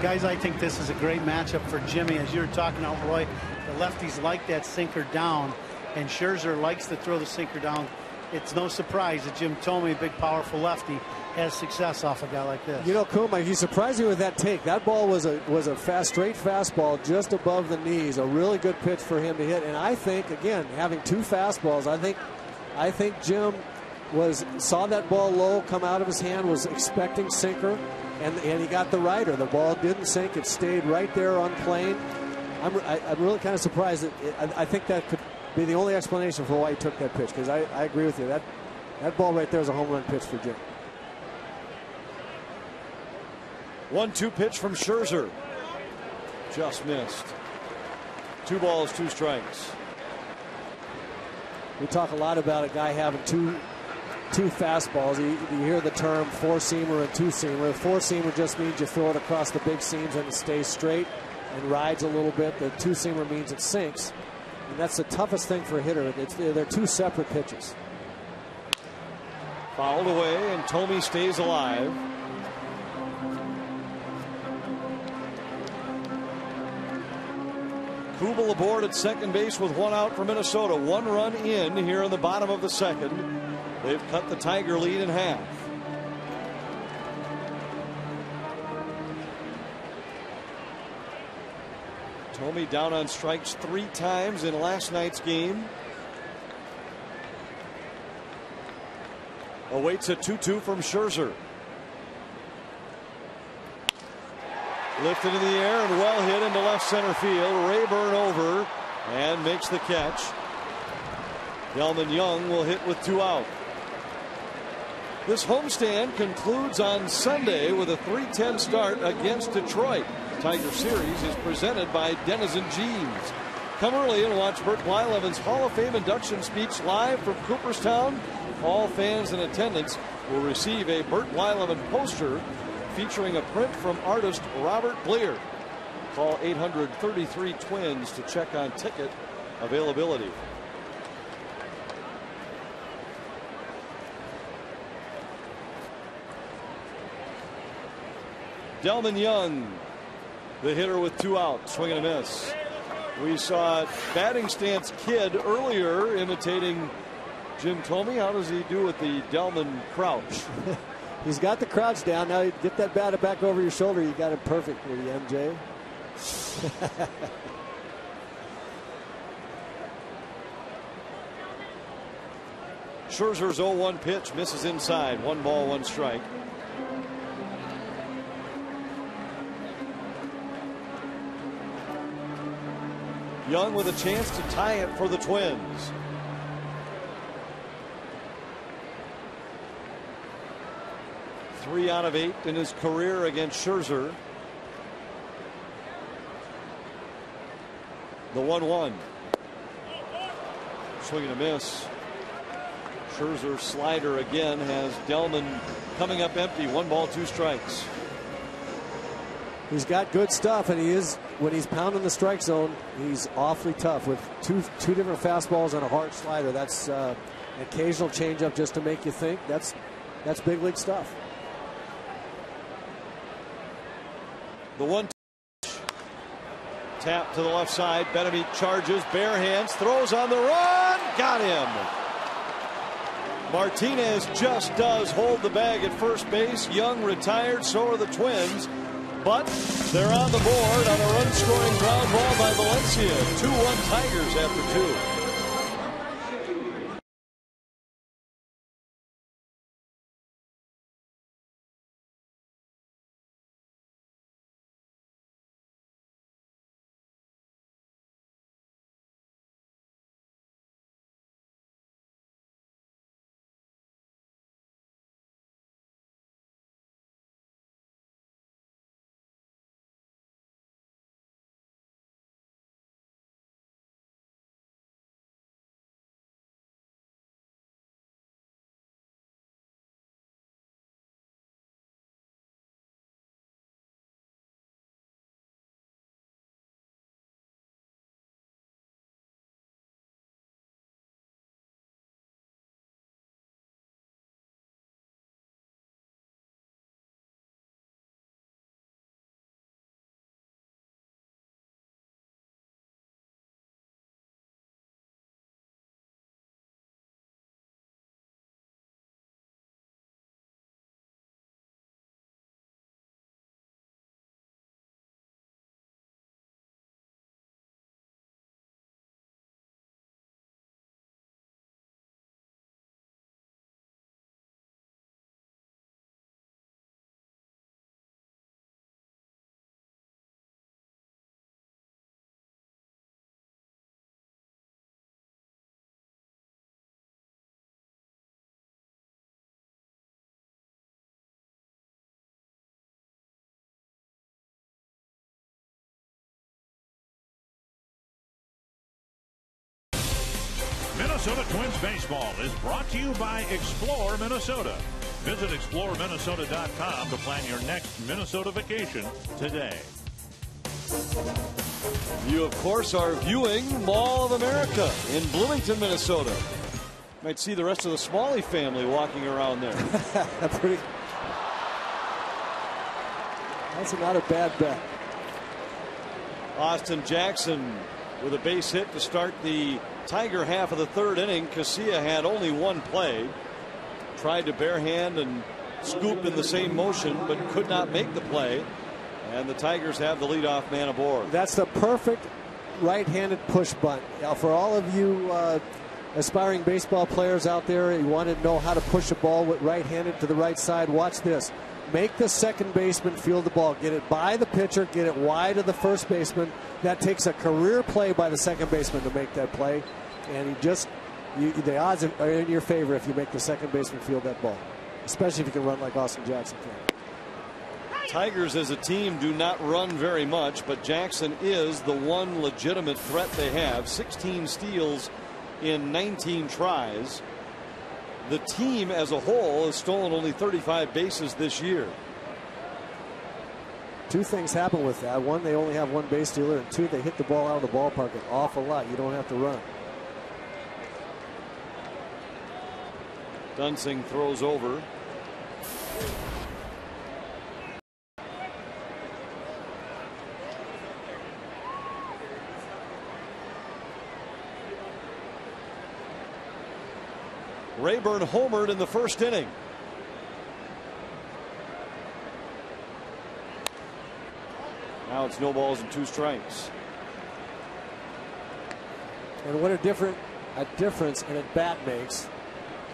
Guys, I think this is a great matchup for Jimmy. As you were talking about, Roy, the lefties like that sinker down, and Scherzer likes to throw the sinker down. It's no surprise that Jim Thome, a big, powerful lefty, has success off a guy like this. Kuma, he surprised me with that take. That ball was a straight fastball just above the knees. A really good pitch for him to hit. And I think, again, having 2 fastballs, I think Jim saw that ball low come out of his hand, was expecting sinker, and he got the rider. The ball didn't sink. It stayed right there on plane. I'm really kind of surprised that I think that could be the only explanation for why he took that pitch, because I agree with you. That ball right there is a home run pitch for Jim. 1-2 pitch from Scherzer. Just missed. 2 balls, 2 strikes. We talk a lot about a guy having two fastballs. You hear the term 4-seamer and 2-seamer. 4-seamer just means you throw it across the big seams and it stays straight and rides a little bit. The 2-seamer means it sinks. And that's the toughest thing for a hitter. They're 2 separate pitches. Fouled away, and Thome stays alive. Kubel aboard at second base with 1 out for Minnesota. 1 run in here in the bottom of the second. They've cut the Tiger lead in half. Thome down on strikes 3 times in last night's game. Awaits a 2-2 from Scherzer. Lifted in the air and well hit into left center field. Rayburn over and makes the catch. Delman Young will hit with 2 out. This homestand concludes on Sunday with a 3:10 start against Detroit. Tiger Series is presented by Denizen Jeans. Come early and watch Burt Blyleven's Hall of Fame induction speech live from Cooperstown. All fans in attendance will receive a Burt Blyleven poster featuring a print from artist Robert Blear. Call 833-TWINS to check on ticket availability. Delman Young, the hitter with 2 outs, swing and a miss. We saw batting stance kid earlier imitating Jim Thome. How does he do with the Delman crouch? He's got the crouch down. Now you get that bat back over your shoulder. You got it perfectly, MJ. Scherzer's 0-1 pitch misses inside. 1 ball, 1 strike. Young with a chance to tie it for the Twins. 3 out of 8 in his career against Scherzer. The 1-1. Swing and a miss. Scherzer slider again has Delman coming up empty. 1 ball, 2 strikes. He's got good stuff, and he is, when he's pounding the strike zone, he's awfully tough with two different fastballs and a hard slider. That's an occasional changeup just to make you think. That's big league stuff. The 1 tap to the left side. Benavides charges, bare hands, throws on the run, got him. Martinez just does hold the bag at first base. Young retired, so are the Twins. But they're on the board on a run-scoring ground ball by Valencia. 2-1 Tigers after 2. Minnesota Twins baseball is brought to you by Explore Minnesota. Visit exploreminnesota.com to plan your next Minnesota vacation today. You, of course, are viewing Mall of America in Bloomington, Minnesota. Might see the rest of the Smalley family walking around there. That's not a bad bet. Austin Jackson with a base hit to start the Tiger half of the 3rd inning. Casilla had only 1 play. Tried to barehand and scoop in the same motion, but could not make the play. And the Tigers have the leadoff man aboard. That's the perfect right-handed push bunt. Now, for all of you aspiring baseball players out there, you want to know how to push a ball with right-handed to the right side. Watch this. Make the second baseman field the ball. Get it by the pitcher. Get it wide of the first baseman. That takes a career play by the second baseman to make that play. And the odds are in your favor if you make the second baseman field that ball, especially if you can run like Austin Jackson can. Tigers as a team do not run very much, but Jackson is the one legitimate threat they have. 16 steals in 19 tries. The team as a whole has stolen only 35 bases this year. 2 things happen with that. 1, they only have 1 base stealer, and 2, they hit the ball out of the ballpark an awful lot. You don't have to run. Dunsing throws over. Rayburn homered in the 1st inning. Now it's no balls and 2 strikes. And what a difference an at bat makes.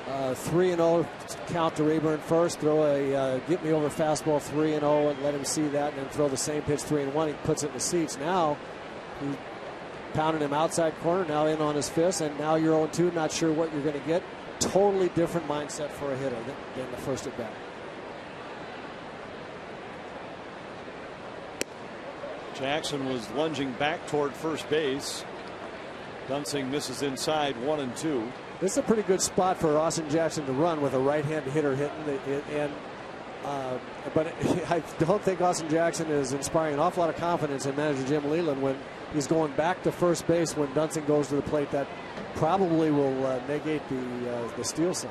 3-0 count to Rayburn first. Throw a get me over fastball 3-0 and let him see that, and then throw the same pitch 3-1. He puts it in the seats. Now he pounding him outside corner. Now in on his fist, and now you're 0-2. Not sure what you're going to get. Totally different mindset for a hitter than the first at bat. Jackson was lunging back toward first base. Dunsing misses inside 1-2. This is a pretty good spot for Austin Jackson to run with a right-handed hitter hitting it. But I don't think Austin Jackson is inspiring an awful lot of confidence in manager Jim Leyland when he's going back to first base when Dunsing goes to the plate. That probably will negate the steal sign.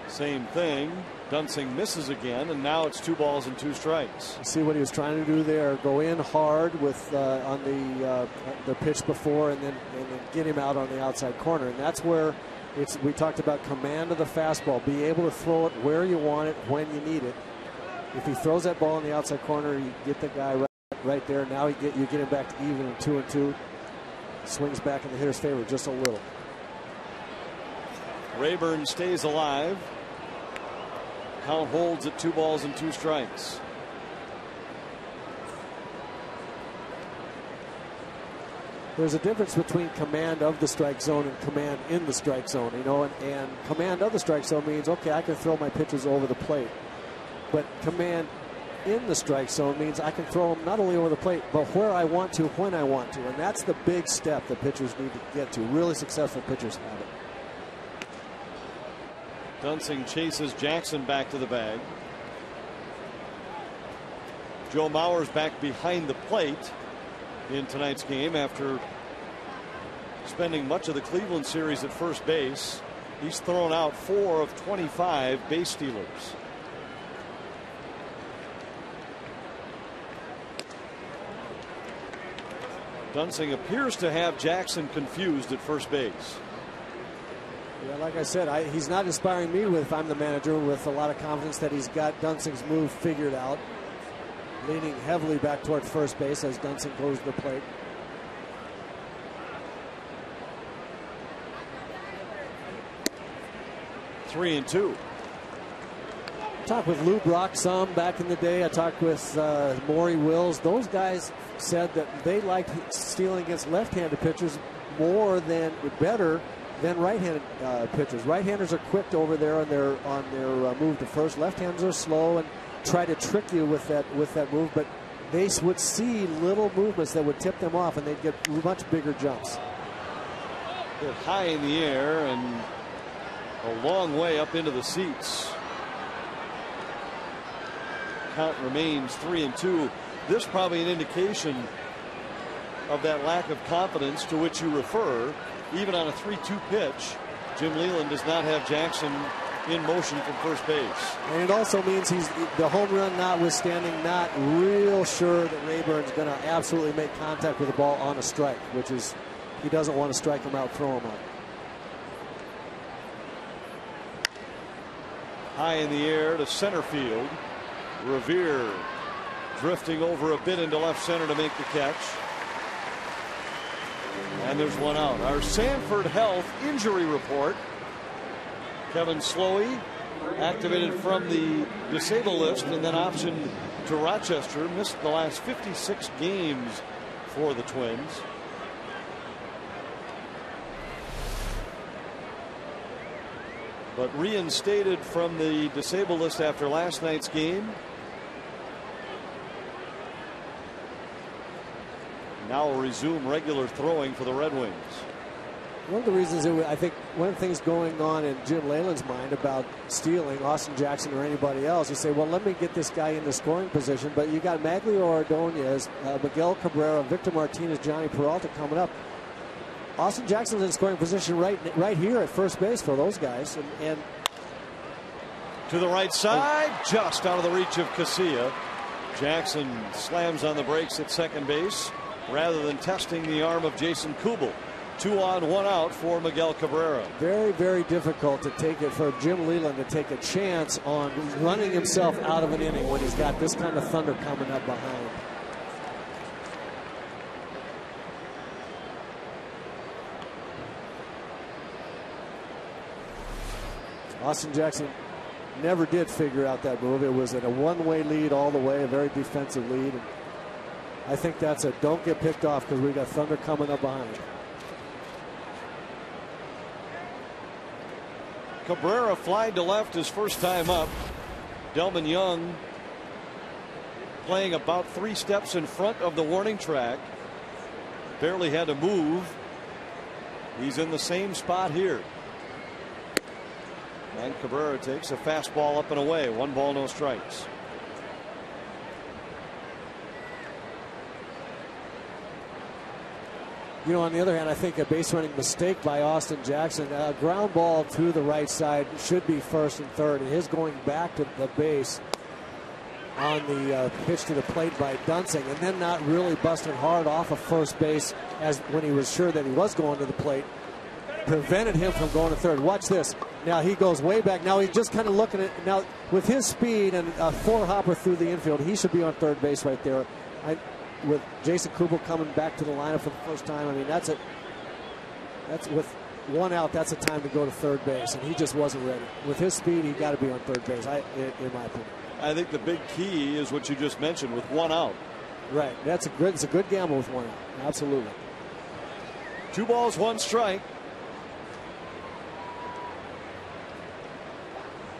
Same thing. Dunsing misses again, and now it's 2 balls and 2 strikes. See what he was trying to do there. Go in hard with on the pitch before, and then get him out on the outside corner. And that's where we talked about command of the fastball. Be able to throw it where you want it when you need it. If he throws that ball in the outside corner, you get the guy right there. Now you get him back to even and 2-2. Swings back in the hitter's favor just a little. Rayburn stays alive. Count holds at 2 balls and 2 strikes. There's a difference between command of the strike zone and command in the strike zone, you know, and command of the strike zone means, okay, I can throw my pitches over the plate. But command in the strike zone means I can throw them not only over the plate, but where I want to, when I want to. And that's the big step that pitchers need to get to. Really successful pitchers have it. Dunsing chases Jackson back to the bag. Joe Mauer's back behind the plate in tonight's game after spending much of the Cleveland series at first base. He's thrown out 4 of 25 base stealers. Dunsing appears to have Jackson confused at first base. Yeah, like I said, he's not inspiring me if I'm the manager with a lot of confidence that he's got Dunsing's move figured out. Leaning heavily back toward first base as Dunsing goes to the plate. Three and two. Talked with Lou Brock some back in the day. I talked with Maury Wills. Those guys said that they liked stealing against left-handed pitchers better than right-handed pitchers. Right-handers are quick over there on their move to first. Left-handers are slow and try to trick you with that move, but they would see little movements that would tip them off, and they'd get much bigger jumps. Hit high in the air and a long way up into the seats. Count remains 3 and 2. This probably an indication of that lack of confidence to which you refer. Even on a 3-2 pitch, Jim Leyland does not have Jackson in motion from first base. And it also means he's, the home run notwithstanding, not real sure that Rayburn's going to absolutely make contact with the ball on a strike, which is, he doesn't want to strike him out, throw him out. High in the air to center field. Revere drifting over a bit into left center to make the catch. And there's one out. Our Sanford Health injury report. Kevin Slowey activated from the disabled list and then optioned to Rochester. Missed the last 56 games for the Twins. But reinstated from the disabled list after last night's game. Now will resume regular throwing for the Red Wings. One of the reasons, I think one of the things going on in Jim Leyland's mind about stealing Austin Jackson or anybody else, you say, well, let me get this guy in the scoring position. But you got Maglio Ordonez, Miguel Cabrera, Victor Martinez, Johnny Peralta coming up. Austin Jackson's in scoring position right here at first base for those guys. And to the right side, just out of the reach of Casilla. Jackson slams on the brakes at second base rather than testing the arm of Jason Kubel. 2 on, 1 out for Miguel Cabrera. Very, very difficult to take it for Jim Leyland to take a chance on running himself out of an inning when he's got this kind of thunder coming up behind. Austin Jackson never did figure out that move. It was in a one-way lead all the way, a very defensive lead. And I think that's a don't get picked off because we got thunder coming up behind. Cabrera flied to left his first time up. Delman Young playing about 3 steps in front of the warning track. Barely had to move. He's in the same spot here. And Cabrera takes a fastball up and away. 1 ball, no strikes. You know, on the other hand, I think a base running mistake by Austin Jackson. A ground ball to the right side should be first and third, and his going back to the base on the pitch to the plate by Dunsing, and then not really busting hard off of first base as when he was sure that he was going to the plate, prevented him from going to third. Watch this. Now he goes way back. Now he's just kind of looking at, now with his speed and a 4-hopper through the infield, he should be on third base right there. With Jason Kubel coming back to the lineup for the first time, I mean, that's with 1 out, that's a time to go to third base, and he just wasn't ready. With his speed, he got to be on third base, in my opinion. I think the big key is what you just mentioned with 1 out. Right. It's a good gamble with 1 out. Absolutely. 2 balls, 1 strike.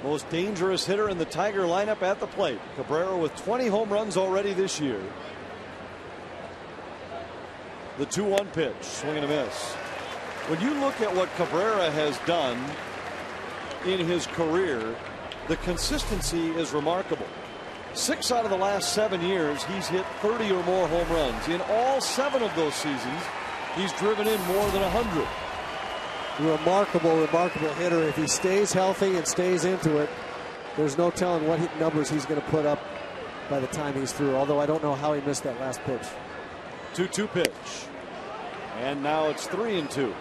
Most dangerous hitter in the Tiger lineup at the plate. Cabrera with 20 home runs already this year. The 2-1 pitch, swing and a miss. When you look at what Cabrera has done in his career, the consistency is remarkable. 6 out of the last 7 years, he's hit 30 or more home runs. In all 7 of those seasons, he's driven in more than 100. Remarkable hitter. If he stays healthy and stays into it, there's no telling what numbers he's going to put up by the time he's through, although I don't know how he missed that last pitch. 2-2 pitch. And now it's 3-2.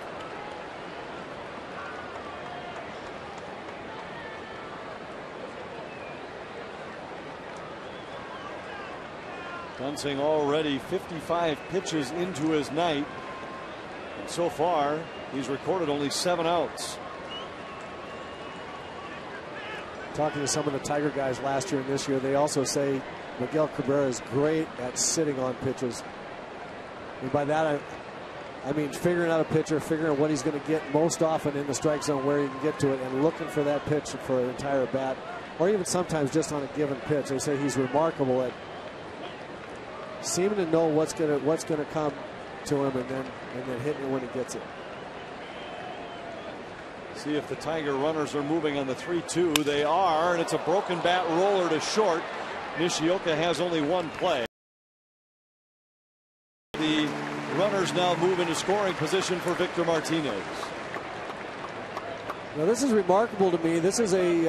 Dunsing already 55 pitches into his night. And so far, he's recorded only 7 outs. Talking to some of the Tiger guys last year and this year, they also say Miguel Cabrera is great at sitting on pitches. And by that, I mean figuring out a pitcher, figuring out what he's going to get most often in the strike zone, where he can get to it, and looking for that pitch for an entire bat, or even sometimes just on a given pitch. They say he's remarkable at seeming to know what's going to come to him, and then hitting it when he gets it. See if the Tiger runners are moving on the 3-2. They are, and it's a broken bat roller to short. Nishioka has only 1 play. The runners now move into scoring position for Victor Martinez. Now this is remarkable to me. This is an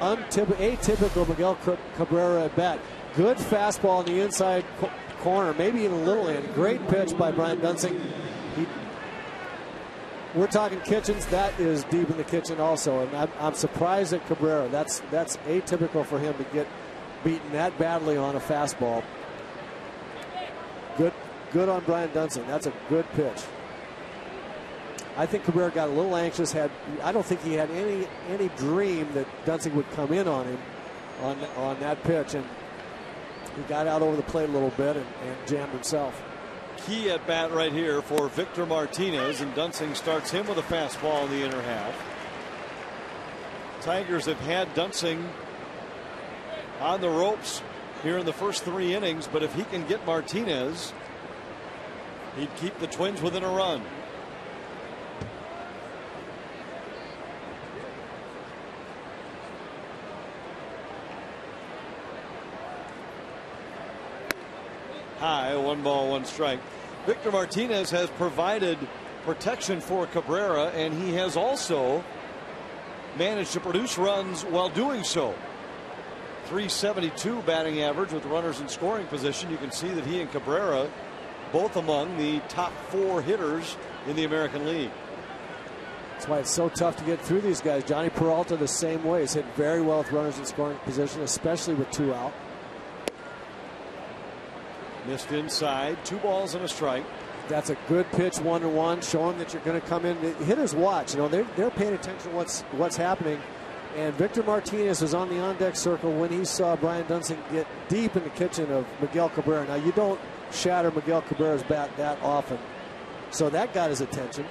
atypical Miguel Cabrera at bat. Good fastball on the inside corner, maybe even a little in. Great pitch by Brian Dunsing. We're talking kitchens. That is deep in the kitchen also, and I'm surprised at Cabrera. That's atypical for him to get beaten that badly on a fastball. Good on Brian Dunsing. That's a good pitch. I think Cabrera got a little anxious. I don't think he had any dream that Dunsing would come in on him on that pitch, and he got out over the plate a little bit and jammed himself. Key at bat right here for Victor Martinez, and Dunsing starts him with a fastball in the inner half. Tigers have had Dunsing on the ropes here in the first 3 innings, but if he can get Martinez, he'd keep the Twins within a run. High, 1 ball, 1 strike. Victor Martinez has provided protection for Cabrera, and he has also managed to produce runs while doing so. .372 batting average with runners in scoring position. You can see that he and Cabrera both among the top 4 hitters in the American League. That's why it's so tough to get through these guys. Johnny Peralta the same way. He's hit very well with runners in scoring position, especially with 2 out. Missed inside, 2 balls and a strike. That's a good pitch, 1-1, showing that you're going to come in. The hitters watch, they're paying attention to what's happening. And Victor Martinez was on the on-deck circle when he saw Brian Dunsing get deep in the kitchen of Miguel Cabrera. Now, you don't shatter Miguel Cabrera's bat that often, so that got his attention.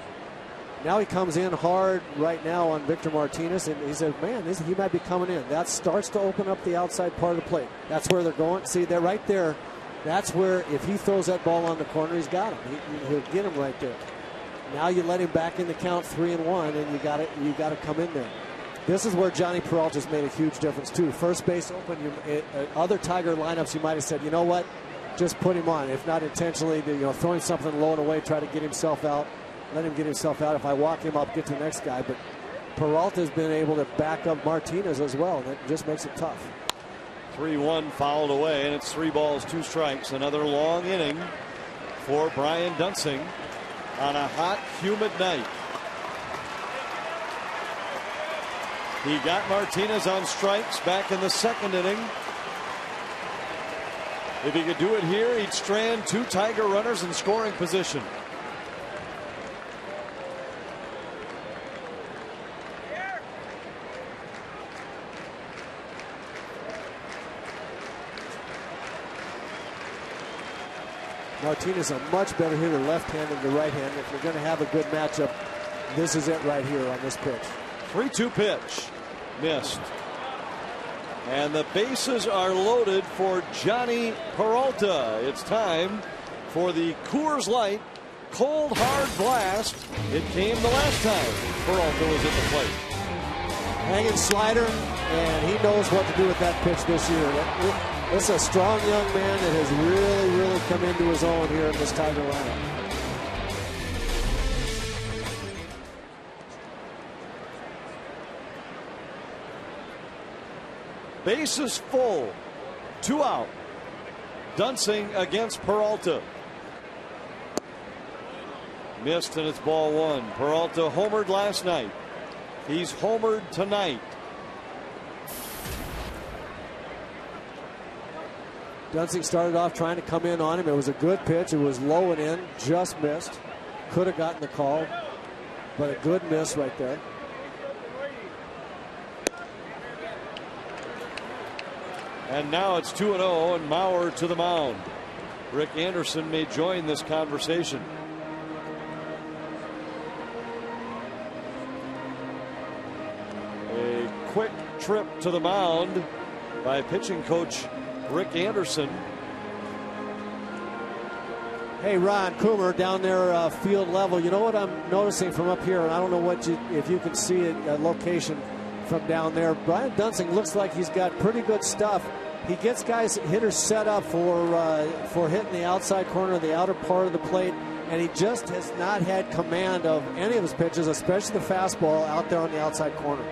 Now he comes in hard right now on Victor Martinez, and he said, man, he might be coming in. That starts to open up the outside part of the plate. That's where they're going. See, they're right there. That's where if he throws that ball on the corner, he's got him. He'll get him right there. Now you let him back in the count 3-1, and you got to come in there. This is where Johnny Peralta's made a huge difference too. First base open. Other Tiger lineups, you might have said, you know what, just put him on. If not intentionally, throwing something low and away, try to get himself out. Let him get himself out. If I walk him up, get to the next guy. But Peralta's been able to back up Martinez as well. That just makes it tough. 3-1 fouled away, and it's 3 balls, 2 strikes. Another long inning for Brian Duensing on a hot, humid night. He got Martinez on strikes back in the 2nd inning. If he could do it here, he'd strand 2 Tiger runners in scoring position. Martinez a much better hitter left-handed than right-handed. If you're going to have a good matchup, this is it right here on this pitch. 3-2 pitch. Missed. And the bases are loaded for Johnny Peralta. It's time for the Coors Light Cold Hard Blast. It came the last time Peralta was at the plate. Hanging slider, and he knows what to do with that pitch this year. This is a strong young man that has really come into his own here in this Tiger lineup. Bases full. 2 out. Duensing against Peralta. Missed, and it's ball 1. Peralta homered last night. He's homered tonight. Duensing started off trying to come in on him. It was a good pitch. It was low and in. Just missed. Could have gotten the call, but a good miss right there. And now it's 2-0, and Mauer to the mound. Rick Anderson may join this conversation. A quick trip to the mound by pitching coach Rick Anderson. Hey, Ron Coomer down there field level. You know what I'm noticing from up here, and I don't know if you can see it location from down there. Brian Duensing looks like he's got pretty good stuff. He gets hitters set up for hitting the outside corner, the outer part of the plate, and he just has not had command of any of his pitches, especially the fastball out there on the outside corner.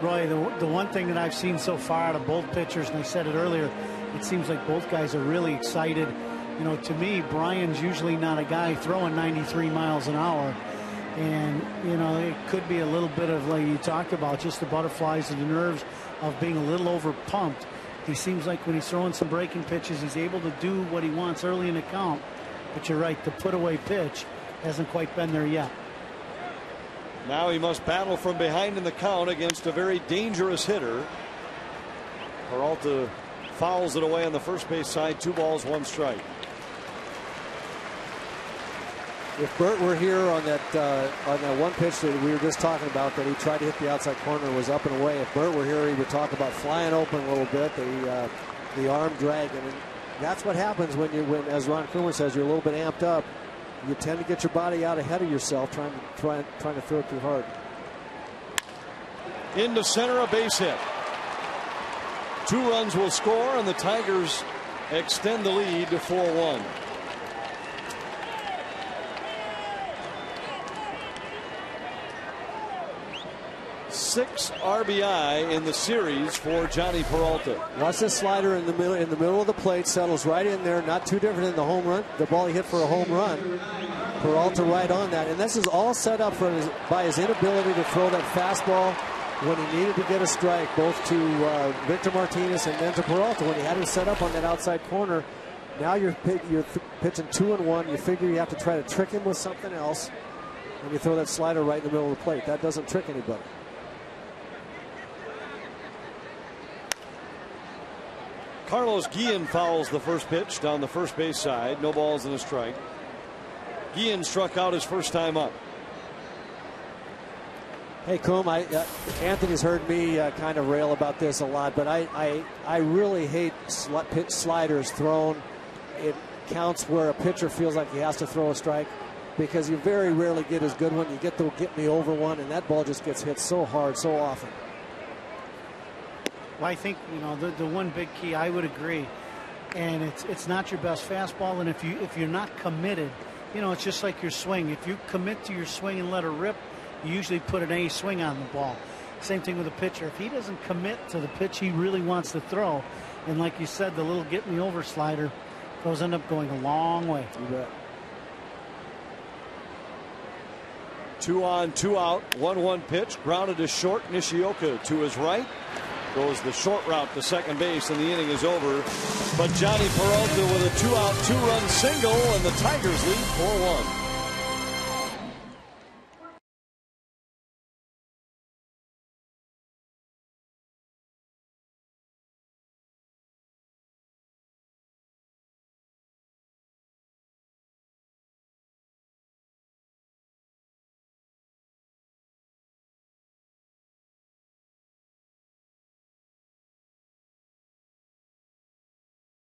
Roy, the one thing that I've seen so far out of both pitchers, and I said it earlier, it seems like both guys are really excited. To me, Brian's usually not a guy throwing 93 miles an hour. And, it could be a little bit of, like you talked about, just the butterflies and the nerves of being a little over pumped. He seems like when he's throwing some breaking pitches, he's able to do what he wants early in the count. But you're right, the put away pitch hasn't quite been there yet. Now he must battle from behind in the count against a very dangerous hitter. Peralta fouls it away on the first base side. 2 balls, 1 strike. If Bert were here on that one pitch that we were just talking about that he tried to hit the outside corner, was up and away. If Bert were here, he would talk about flying open a little bit, the arm dragging, and that's what happens when as Ron Coomer says, you're a little bit amped up. You tend to get your body out ahead of yourself, trying to throw it too hard. Into center, a base hit. 2 runs will score, and the Tigers extend the lead to 4-1. Six RBI in the series for Johnny Peralta. Watch this slider in the middle of the plate, settles right in there. Not too different than the home run, the ball he hit for a home run. Peralta right on that, and this is all set up by his inability to throw that fastball when he needed to get a strike, both to Victor Martinez and then to Peralta when he had him set up on that outside corner. Now you're pitching 2-1. You figure you have to try to trick him with something else, and you throw that slider right in the middle of the plate. That doesn't trick anybody. Carlos Guillen fouls the first pitch down the first base side. No balls and a strike. Guillen struck out his first time up. Hey, Coom, Anthony's heard me kind of rail about this a lot, but I really hate pitch sliders thrown. It counts where a pitcher feels like he has to throw a strike, because you very rarely get as good one. You get the get me over one, and that ball just gets hit so hard so often. Well, I think, you know, the one big key, I would agree, and it's not your best fastball, and if you're not committed, you know, it's just like your swing. If you commit to your swing and let her rip, you usually put an A swing on the ball. Same thing with a pitcher. If he doesn't commit to the pitch he really wants to throw, and like you said, the little get me over slider, those end up going a long way. You bet. 2 on, 2 out, 1-1 pitch, grounded to short. Nishioka to his right. Goes the short route to second base, and the inning is over. But Johnny Peralta with a 2-out, 2-run single, and the Tigers lead 4-1.